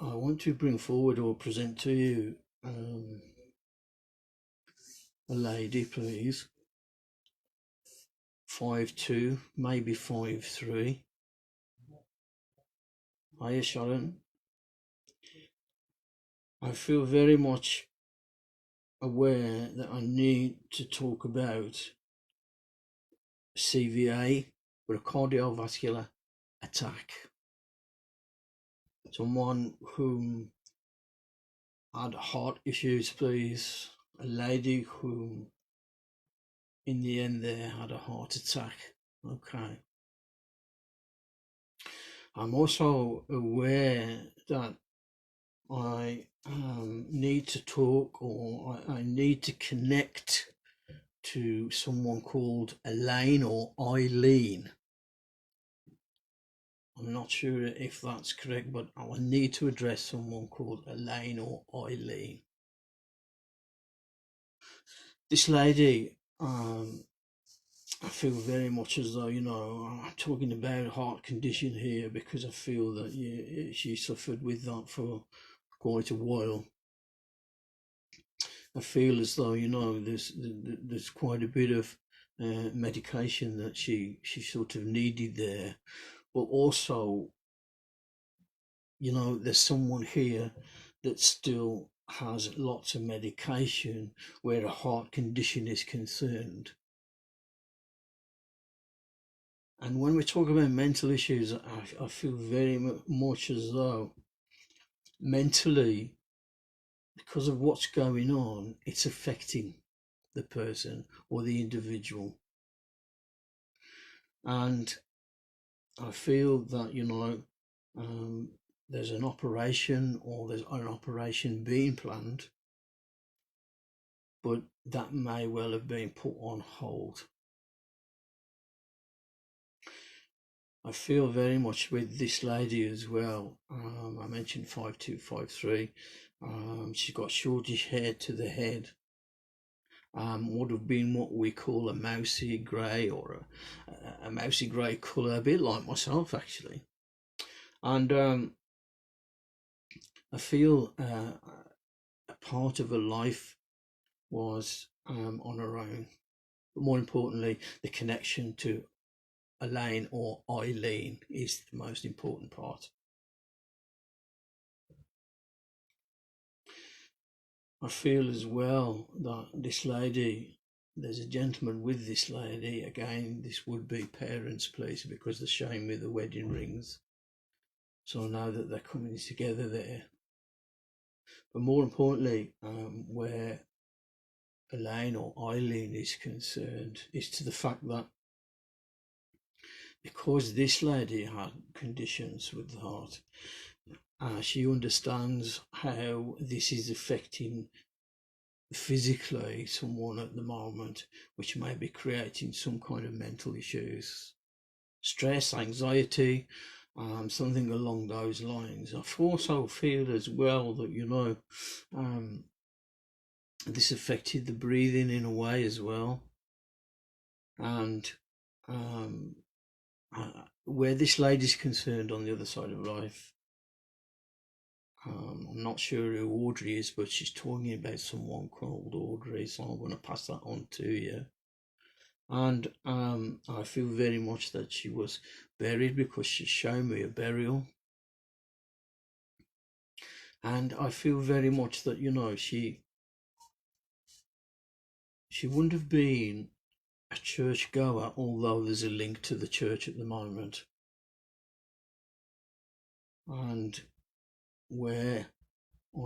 want to bring forward or present to you a lady, please. 5'2", maybe 5'3". Hiya Sharon. I feel very much aware that I need to talk about CVA, but a cardiovascular attack. Someone who had heart issues, please. A lady who in the end there had a heart attack. Okay. I'm also aware that I need to talk, or I need to connect to someone called Elaine or Eileen. I'm not sure if that's correct, but I will need to address someone called Elaine or Eileen. This lady, I feel very much as though, you know, I'm talking about heart condition here because I feel that she suffered with that for quite a while. I feel as though, you know, there's quite a bit of medication that she sort of needed there, but also, you know, there's someone here that still has lots of medication where a heart condition is concerned. And when we talk about mental issues, I feel very much as though mentally, because of what's going on, it's affecting the person or the individual. And I feel that, there's an operation, or there's an operation being planned, but that may well have been put on hold. I feel very much with this lady as well. I mentioned 5253. She's got shortish hair to the head. Would have been what we call a mousy grey, or a mousy grey colour, a bit like myself actually. And I feel a part of her life was on her own, but more importantly, the connection to Elaine or Eileen is the most important part. I feel as well that this lady, there's a gentleman with this lady. Again, this would be parents, please, because they're showing me the wedding rings. So I know that they're coming together there. But more importantly, where Elaine or Eileen is concerned, is to the fact that because this lady had conditions with the heart, she understands how this is affecting physically someone at the moment, which may be creating some kind of mental issues, stress, anxiety, something along those lines. I also feel as well that this affected the breathing in a way as well. And where this lady's concerned on the other side of life, I'm not sure who Audrey is, but she's talking about someone called Audrey, so I'm going to pass that on to you. And I feel very much that she was buried, because she's shown me a burial. And I feel very much that, she wouldn't have been a church goer, although there's a link to the church at the moment. And where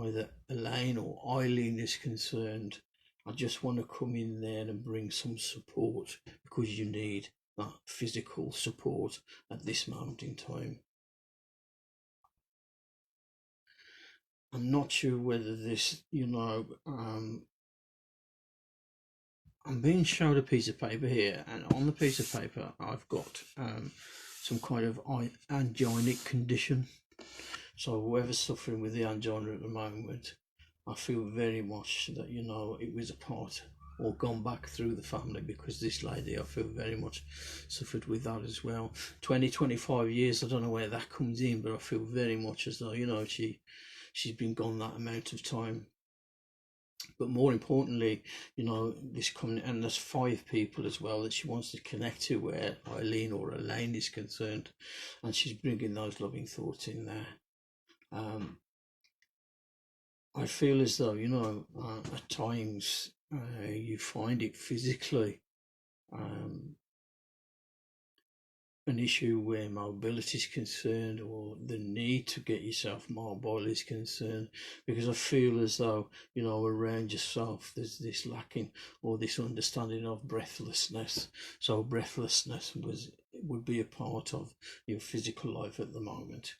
either Elaine or Eileen is concerned, I just want to come in there and bring some support, because you need that physical support at this moment in time. I'm not sure whether this, I'm being shown a piece of paper here, and on the piece of paper I've got some kind of anginic condition. So whoever's suffering with the angina at the moment, I feel very much that, it was a part or gone back through the family, because this lady, I feel very much suffered with that as well. 25 years, I don't know where that comes in, but I feel very much as though, she's been gone that amount of time. But more importantly, this coming, and there's 5 people as well that she wants to connect to, where Eileen or Elaine is concerned, and she's bringing those loving thoughts in there. I feel as though, at times you find it physically an issue where mobility is concerned, or the need to get yourself mobile is concerned, because I feel as though, around yourself there's this lacking, or this understanding of breathlessness. So breathlessness would be a part of your physical life at the moment.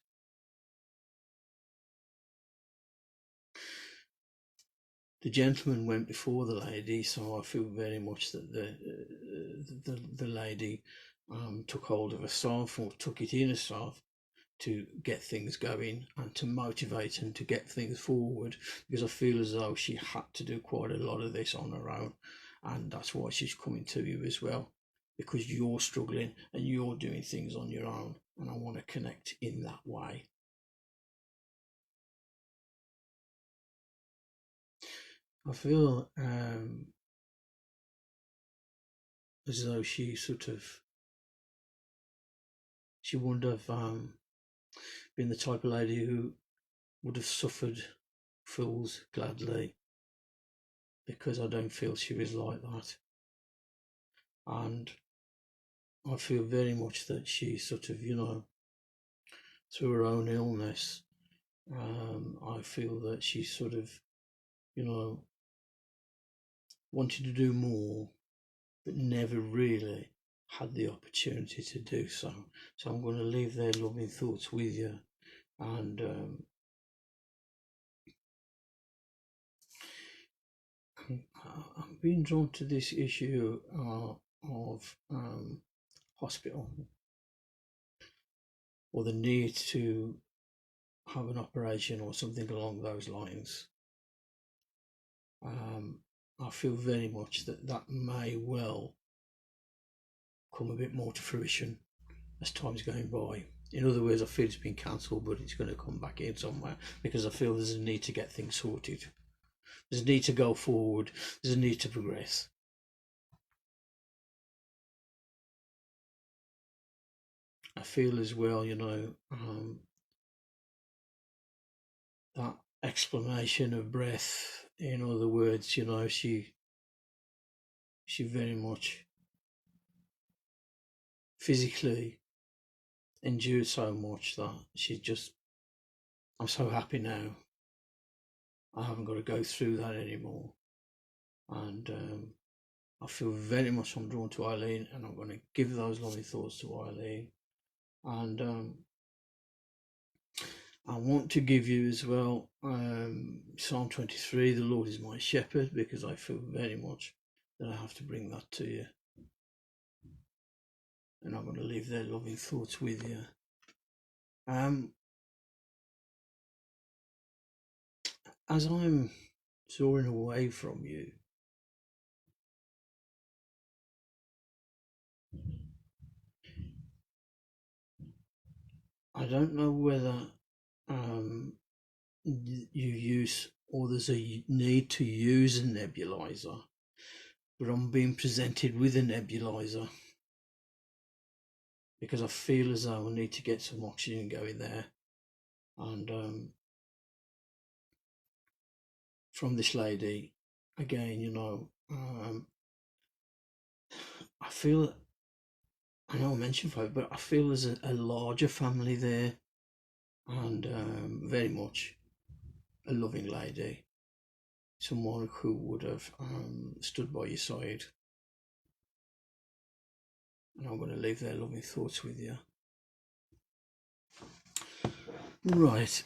The gentleman went before the lady, so I feel very much that the lady took hold of herself, or took it in herself, to get things going and to motivate and to get things forward, because I feel as though she had to do quite a lot of this on her own, and that's why she's coming to you as well, because you're struggling and you're doing things on your own, and I want to connect in that way. I feel as though she wouldn't have been the type of lady who would have suffered fools gladly, because I don't feel she was like that. And I feel very much that she through her own illness, I feel that she sort of, you know, wanted to do more, but never really had the opportunity to do so. So I'm going to leave their loving thoughts with you. And I'm being drawn to this issue of hospital, or the need to have an operation or something along those lines. I feel very much that that may well come a bit more to fruition as time's going by. In other words, I feel it's been cancelled, but it's going to come back in somewhere, because I feel there's a need to get things sorted. There's a need to go forward. There's a need to progress. I feel as well, you know, that exclamation of breath. In other words, you know, she very much physically endured so much that she's just, I'm so happy now. I haven't got to go through that anymore. And I feel very much I'm drawn to Eileen, and I'm going to give those lovely thoughts to Eileen. And I want to give you as well Psalm 23, the Lord is my shepherd, because I feel very much that I have to bring that to you. And I'm going to leave their loving thoughts with you. As I'm soaring away from you, I don't know whether you use, or there's a need to use a nebulizer, but I'm being presented with a nebulizer because I feel as though I need to get some oxygen going there. And from this lady, again, you know, I feel, I know I mentioned folk, but I feel there's a larger family there, and very much a loving lady, someone who would have stood by your side. And I'm going to leave their loving thoughts with you. Right,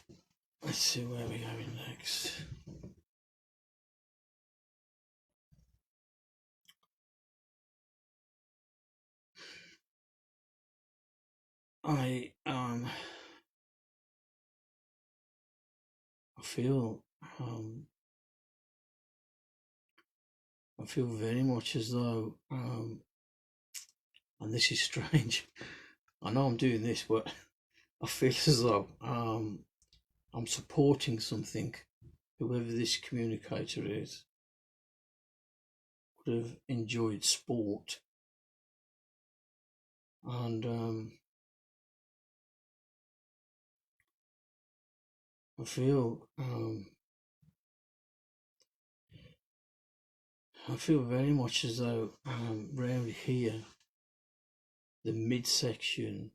let's see where we're going next. I feel very much as though, and this is strange, I know I'm doing this, but I feel as though I'm supporting something. Whoever this communicator is would have enjoyed sport, and I feel very much as though round here, the midsection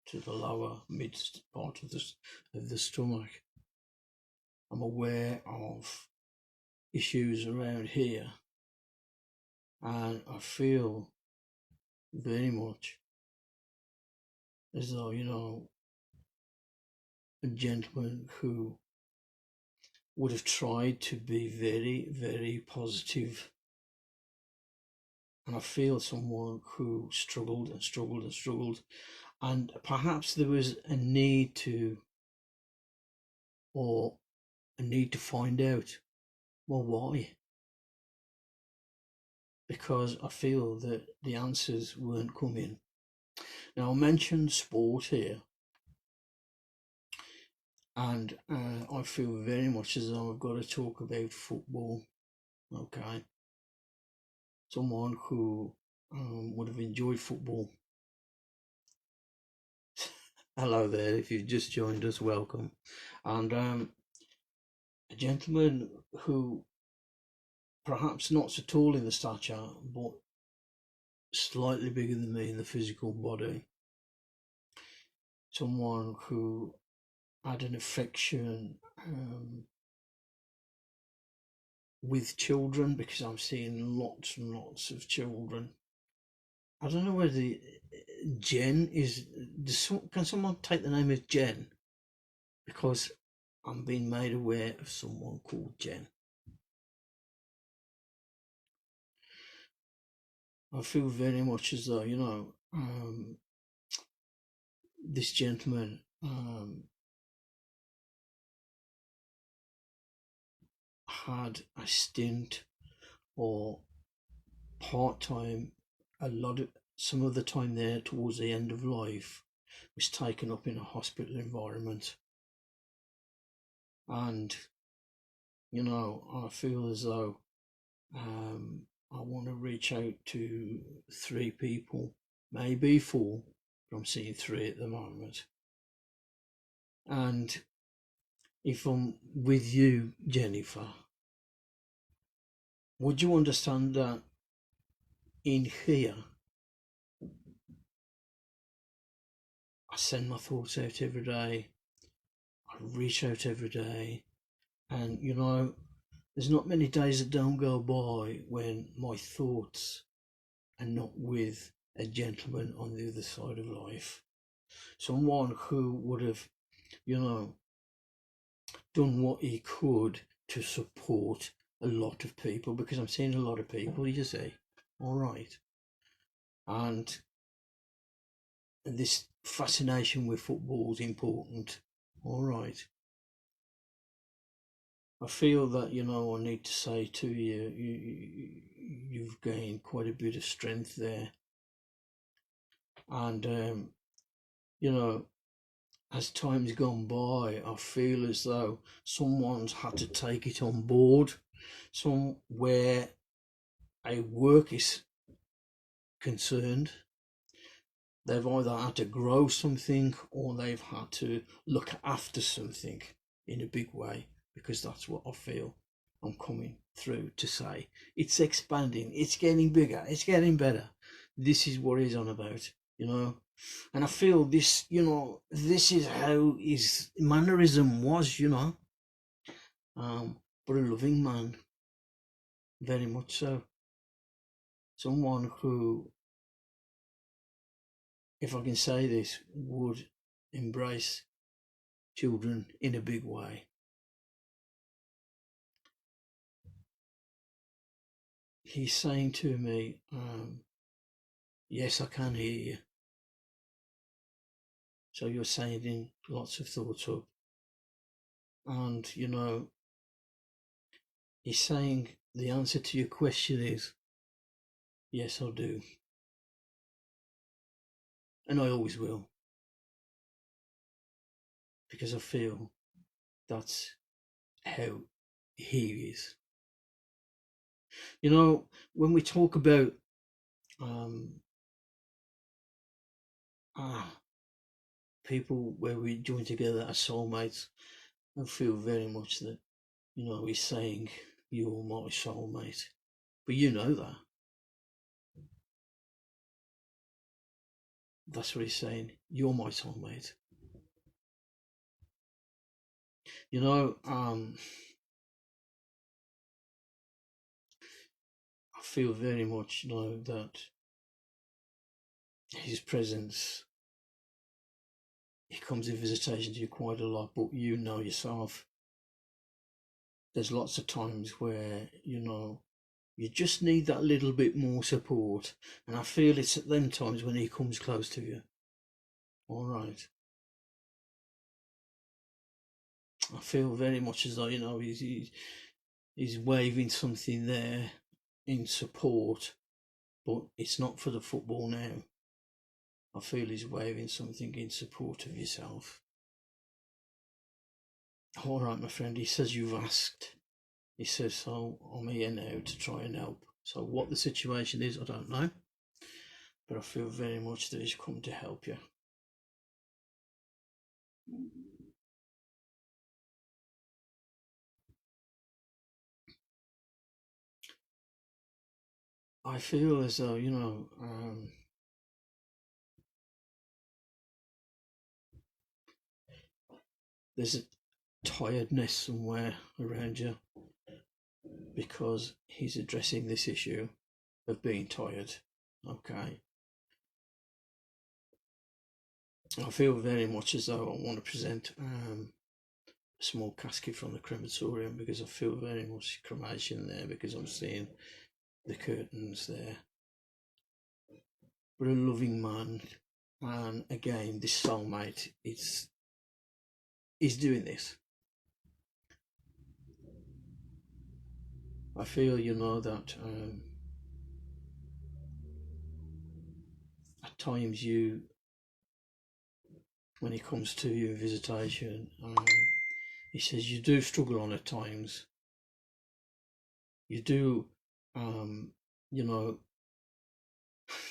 to the lower mid part of the stomach, I'm aware of issues around here, and I feel very much as though, you know, a gentleman who would have tried to be very, very positive, and I feel someone who struggled and struggled and struggled, and perhaps there was a need to find out, well, why? Because I feel that the answers weren't coming. Now, I mentioned sport here, and I feel very much as though I've got to talk about football. Okay, someone who would have enjoyed football. Hello there, if you've just joined us, welcome. And a gentleman who, perhaps not so tall in the stature, but slightly bigger than me in the physical body. Someone who had an affection with children, because I'm seeing lots and lots of children. I don't know whether Jen is. Can someone take the name of Jen? Because I'm being made aware of someone called Jen. I feel very much as though, this gentleman had a stint or part-time, some of the time there towards the end of life was taken up in a hospital environment. And, I feel as though I want to reach out to 3 people, maybe 4, but I'm seeing 3 at the moment. And if I'm with you, Jennifer, would you understand that in here, I send my thoughts out every day, I reach out every day, and there's not many days that don't go by when my thoughts are not with a gentleman on the other side of life. Someone who would have, done what he could to support a lot of people, because I'm seeing a lot of people, you see. All right. And this fascination with football is important. All right. I feel that, I need to say to you, you've gained quite a bit of strength there. And, as time's gone by, I feel as though someone's had to take it on board. Somewhere a work is concerned, they've either had to grow something or they've had to look after something in a big way, because that's what I feel I'm coming through to say. It's expanding, it's getting bigger, it's getting better. This is what he's on about, and I feel this, this is how his mannerism was, but a loving man, very much so. Someone who, if I can say this, would embrace children in a big way. He's saying to me, yes, I can hear you. So you're sending lots of thoughts up. And, he's saying the answer to your question is, yes, I do. And I always will. Because I feel that's how he is. When we talk about people where we join together as soulmates, I feel very much that, he's saying you're my soulmate. But you know that. That's what he's saying. You're my soulmate. I feel very much, that his presence, he comes in visitation to you quite a lot, but you know yourself, there's lots of times where, you just need that little bit more support. And I feel it's at them times when he comes close to you. All right. I feel very much as though, he's waving something there in support, but it's not for the football now. I feel he's waving something in support of yourself. All right, my friend, he says you've asked. He says, so I'm here now to try and help. So what the situation is, I don't know. But I feel very much that he's come to help you. I feel as though, there's tiredness somewhere around you, because he's addressing this issue of being tired. Okay. I feel very much as though I want to present a small casket from the crematorium, because I feel very much cremation there, because I'm seeing the curtains there. But a loving man, and again, this soulmate, he's doing this. I feel, you know, that at times you, when he comes to you in visitation, he says you do struggle on at times. You do, you know,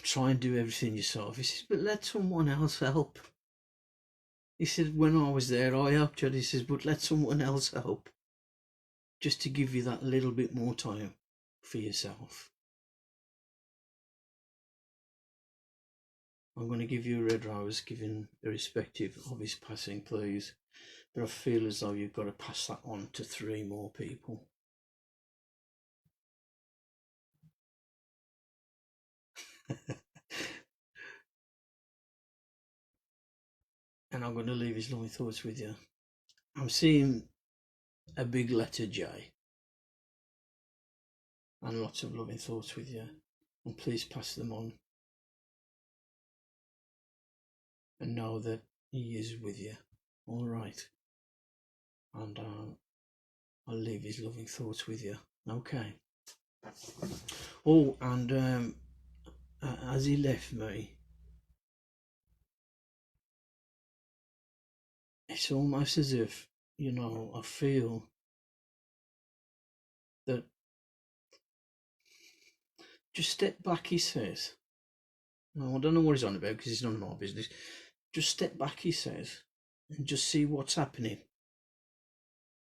try and do everything yourself. He says, but let someone else help. He said, when I was there, I helped you. He says, but let someone else help, just to give you that little bit more time for yourself. I'm going to give you a red rose, given irrespective of his passing, please. But I feel as though you've got to pass that on to 3 more people. And I'm going to leave his loving thoughts with you. I'm seeing a big letter J. And lots of loving thoughts with you. And please pass them on. And know that he is with you. All right. And I'll leave his loving thoughts with you. Okay. Oh, and as he left me, it's almost as if, you know, I feel that just step back, he says. No, I don't know what he's on about, because it's none of my business. Just step back, he says, and just see what's happening.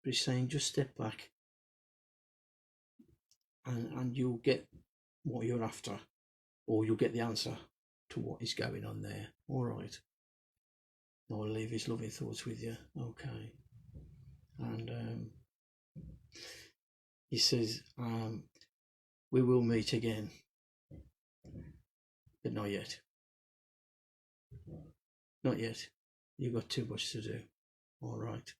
But he's saying just step back, and you'll get what you're after, or you'll get the answer to what is going on there. All right. I'll leave his loving thoughts with you. Okay. And he says, we will meet again, but not yet. Not yet. You've got too much to do. All right.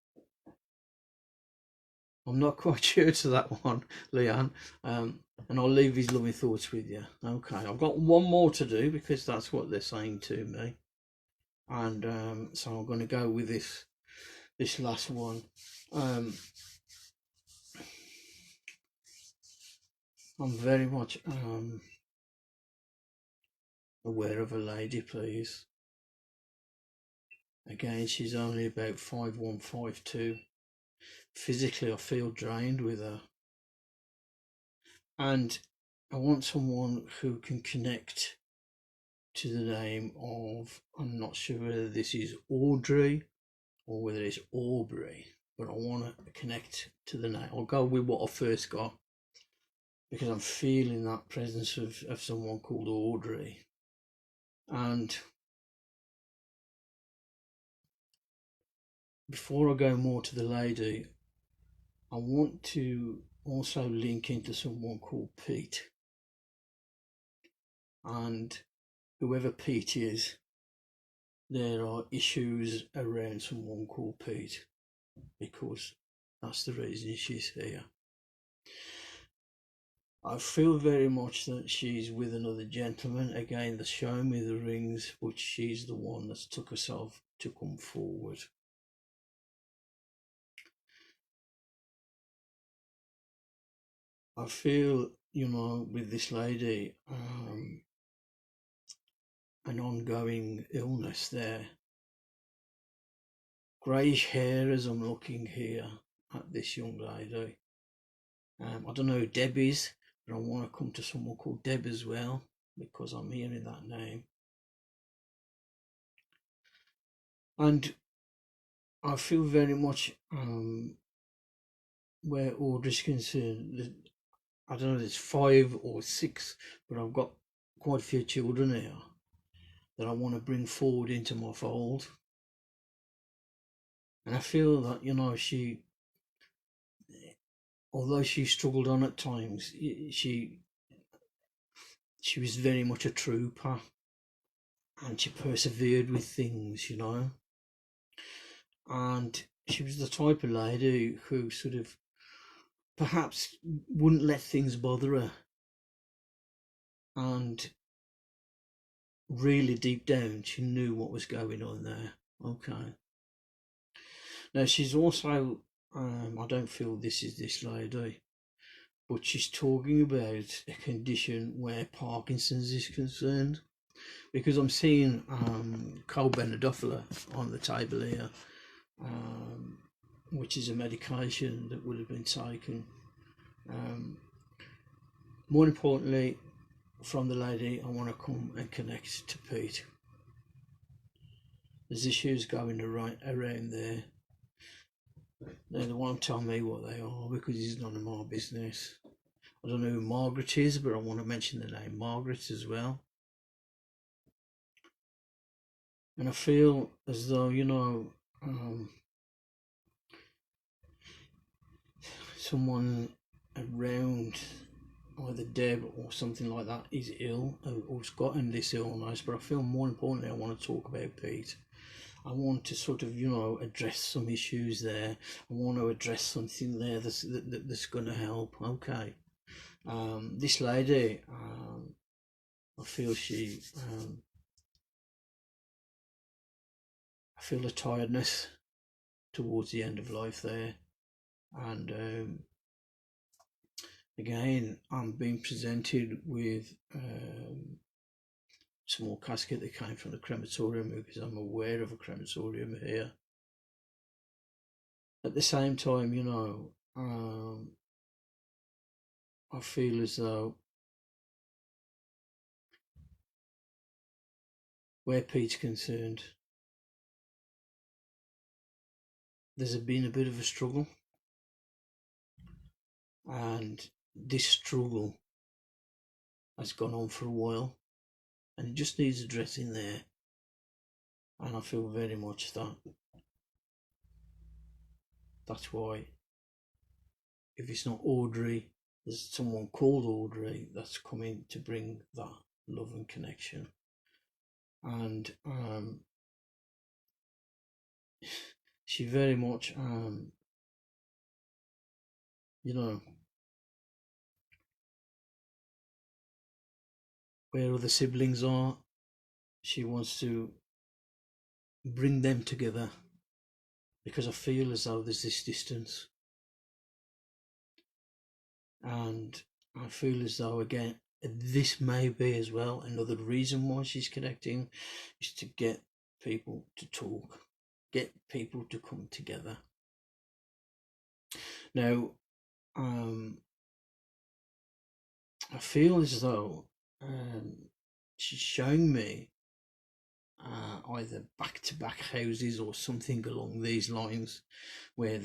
I'm not quite sure to that one, Leanne. And I'll leave his loving thoughts with you. Okay. I've got one more to do, because that's what they're saying to me. And so I'm going to go with this last one. I'm very much aware of a lady, please. Again, she's only about 5'1", 5'2". Physically, I feel drained with her. And I want someone who can connect to the name of, I'm not sure whether this is Audrey or whether it's Aubrey, but I want to connect to the name. I'll go with what I first got, because I'm feeling that presence of someone called Audrey. And before I go more to the lady, I want to also link into someone called Pete. And whoever Pete is, there are issues around someone called Pete, because that's the reason she's here. I feel very much that she's with another gentleman. Again, they're showing me the rings, but she's the one that's took herself to come forward. I feel, you know, with this lady, an ongoing illness there. Greyish hair as I'm looking here at this young lady. I don't know who Deb is, but I want to come to someone called Deb as well, because I'm hearing that name. And I feel very much where Audrey's concerned, I don't know if it's 5 or 6, but I've got quite a few children here that I want to bring forward into my fold. And I feel that, although she struggled on at times, she was very much a trooper, and she persevered with things, and she was the type of lady who sort of perhaps wouldn't let things bother her, and really deep down she knew what was going on there. Okay. Now she's also, I don't feel this is this lady, but she's talking about a condition where Parkinson's is concerned, because I'm seeing Benadryl on the table here, which is a medication that would have been taken. More importantly, from the lady, I want to come and connect to Pete. There's issues going around there. They won't tell me what they are because it's none of my business. I don't know who Margaret is, but I want to mention the name Margaret as well. And I feel as though, someone around, either Deb or something like that, is ill or's gotten this illness. But I feel more importantly, I want to talk about Pete. I want to sort of, address some issues there. I want to address something there that's going to help. Okay. This lady, I feel I feel a tiredness towards the end of life there. And again, I'm being presented with small casket that came from the crematorium, because I'm aware of a crematorium here. At the same time, I feel as though where Pete's concerned, there's been a bit of a struggle, and this struggle has gone on for a while, and it just needs addressing there. And I feel very much that that's why, if it's not Audrey, there's someone called Audrey that's coming to bring that love and connection. And she very much, where other siblings are, she wants to bring them together, because I feel as though there's this distance. And I feel as though, again, this may be as well another reason why she's connecting, is to get people to talk, get people to come together. Now, I feel as though she's showing me either back-to-back houses or something along these lines, where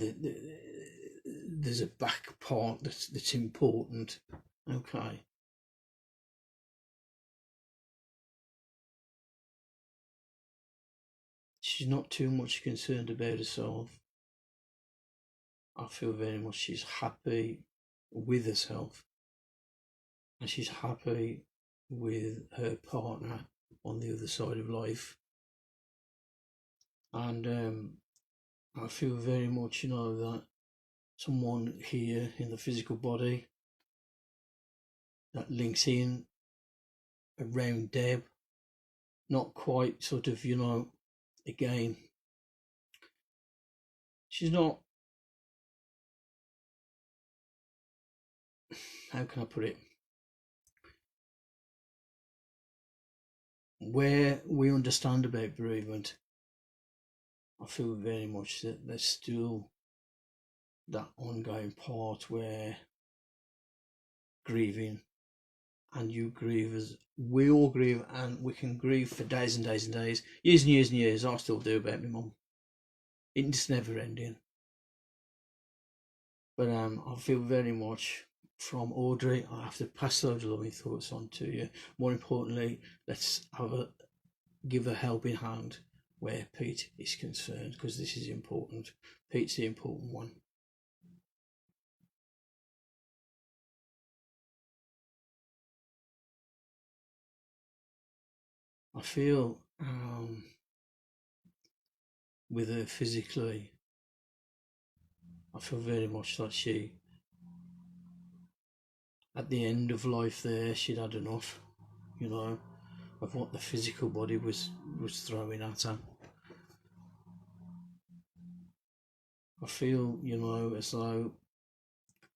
there's a back part that's important. Okay. She's not too much concerned about herself. I feel very much she's happy with herself, and she's happy with her partner on the other side of life. And I feel very much, that someone here in the physical body that links in around Deb, not quite sort of, again, she's not, how can I put it, where we understand about bereavement, I feel very much that there's still that ongoing part where grieving, and you grieve as we all grieve, and we can grieve for days and days and days, years and years and years. I still do about my mum. It's never ending. But I feel very much from Audrey, I have to pass those loving thoughts on to you. More importantly, let's give a helping hand where Pete is concerned, because this is important. Pete's the important one. I feel with her physically, I feel very much like she, at the end of life there, she'd had enough, you know, of what the physical body was throwing at her. I feel, you know, as though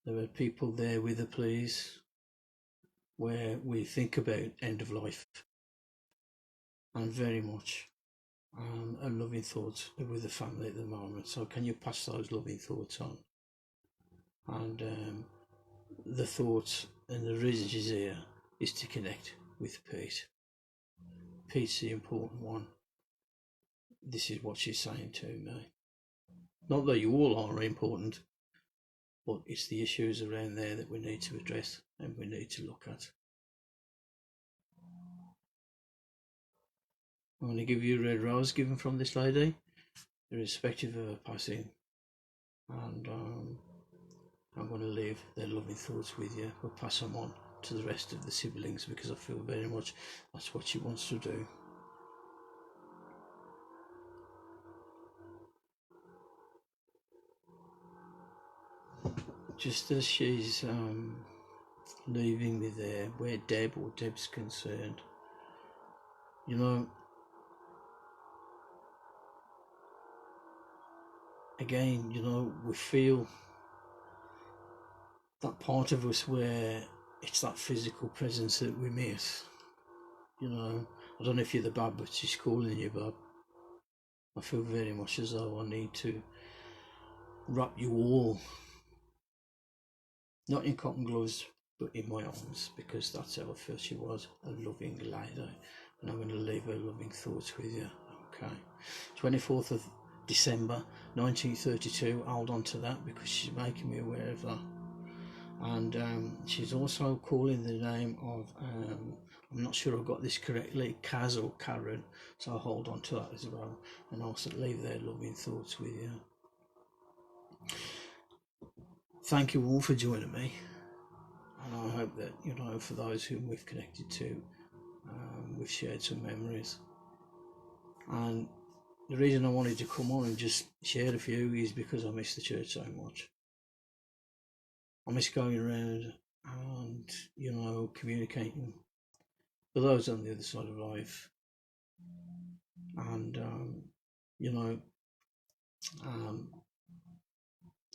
there were people there with her, please, where we think about end of life, and very much a loving thoughts with the family at the moment. So can you pass those loving thoughts on? And the thoughts and the reason she's here is to connect with Pete. Pete's the important one. This is what she's saying to me. Not that you all are important, but it's the issues around there that we need to address and we need to look at. I'm going to give you a red rose given from this lady, irrespective of her passing. And I'm going to leave their loving thoughts with you. We'll pass them on to the rest of the siblings, because I feel very much that's what she wants to do. Just as she's leaving me there, where Deb's concerned, you know, again, you know, we feel that part of us where it's that physical presence that we miss. You know, I don't know if you're the Bab, but she's calling you Bab. I feel very much as though I need to wrap you all, not in cotton gloves, but in my arms, because that's how I feel she was, a loving lady. And I'm going to leave her loving thoughts with you. Okay. 24th of December 1932, hold on to that, because she's making me aware of that. And she's also calling the name of, I'm not sure I got this correctly, Kaz or Karen, so I'll hold on to that as well, and also leave their loving thoughts with you. Thank you all for joining me, and I hope that, you know, for those whom we've connected to, we've shared some memories. And the reason I wanted to come on and just share a few is because I miss the church so much. I miss going around and, you know, communicating with those on the other side of life. And, you know,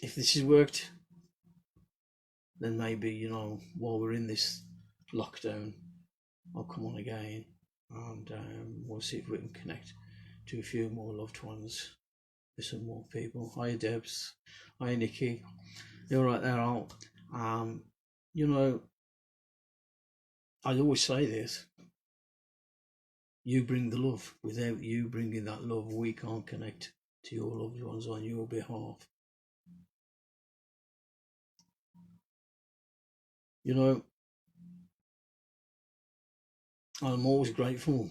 if this has worked, then maybe, you know, while we're in this lockdown, I'll come on again and we'll see if we can connect to a few more loved ones with some more people. Hi Debs, hi Nikki, you're right there, Al. You know, I always say this, you bring the love. Without you bringing that love, we can't connect to your loved ones on your behalf. You know, I'm always grateful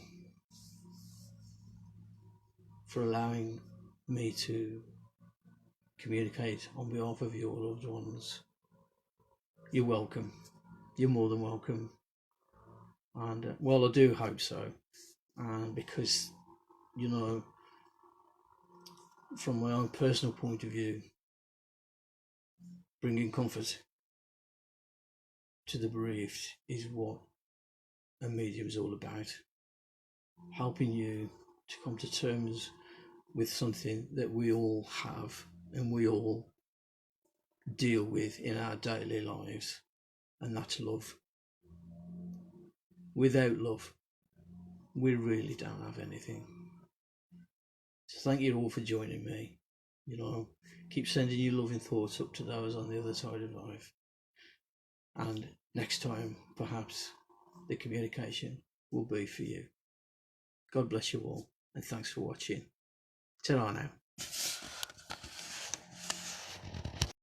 for allowing me to communicate on behalf of your loved ones. You're welcome. You're more than welcome. And well, I do hope so. Because, you know, from my own personal point of view, bringing comfort to the bereaved is what a medium is all about. Helping you to come to terms with something that we all have and we all deal with in our daily lives, and that's love. Without love, we really don't have anything. So thank you all for joining me. You know, keep sending your loving thoughts up to those on the other side of life. And next time, perhaps, the communication will be for you. God bless you all, and thanks for watching. Ta-ra now.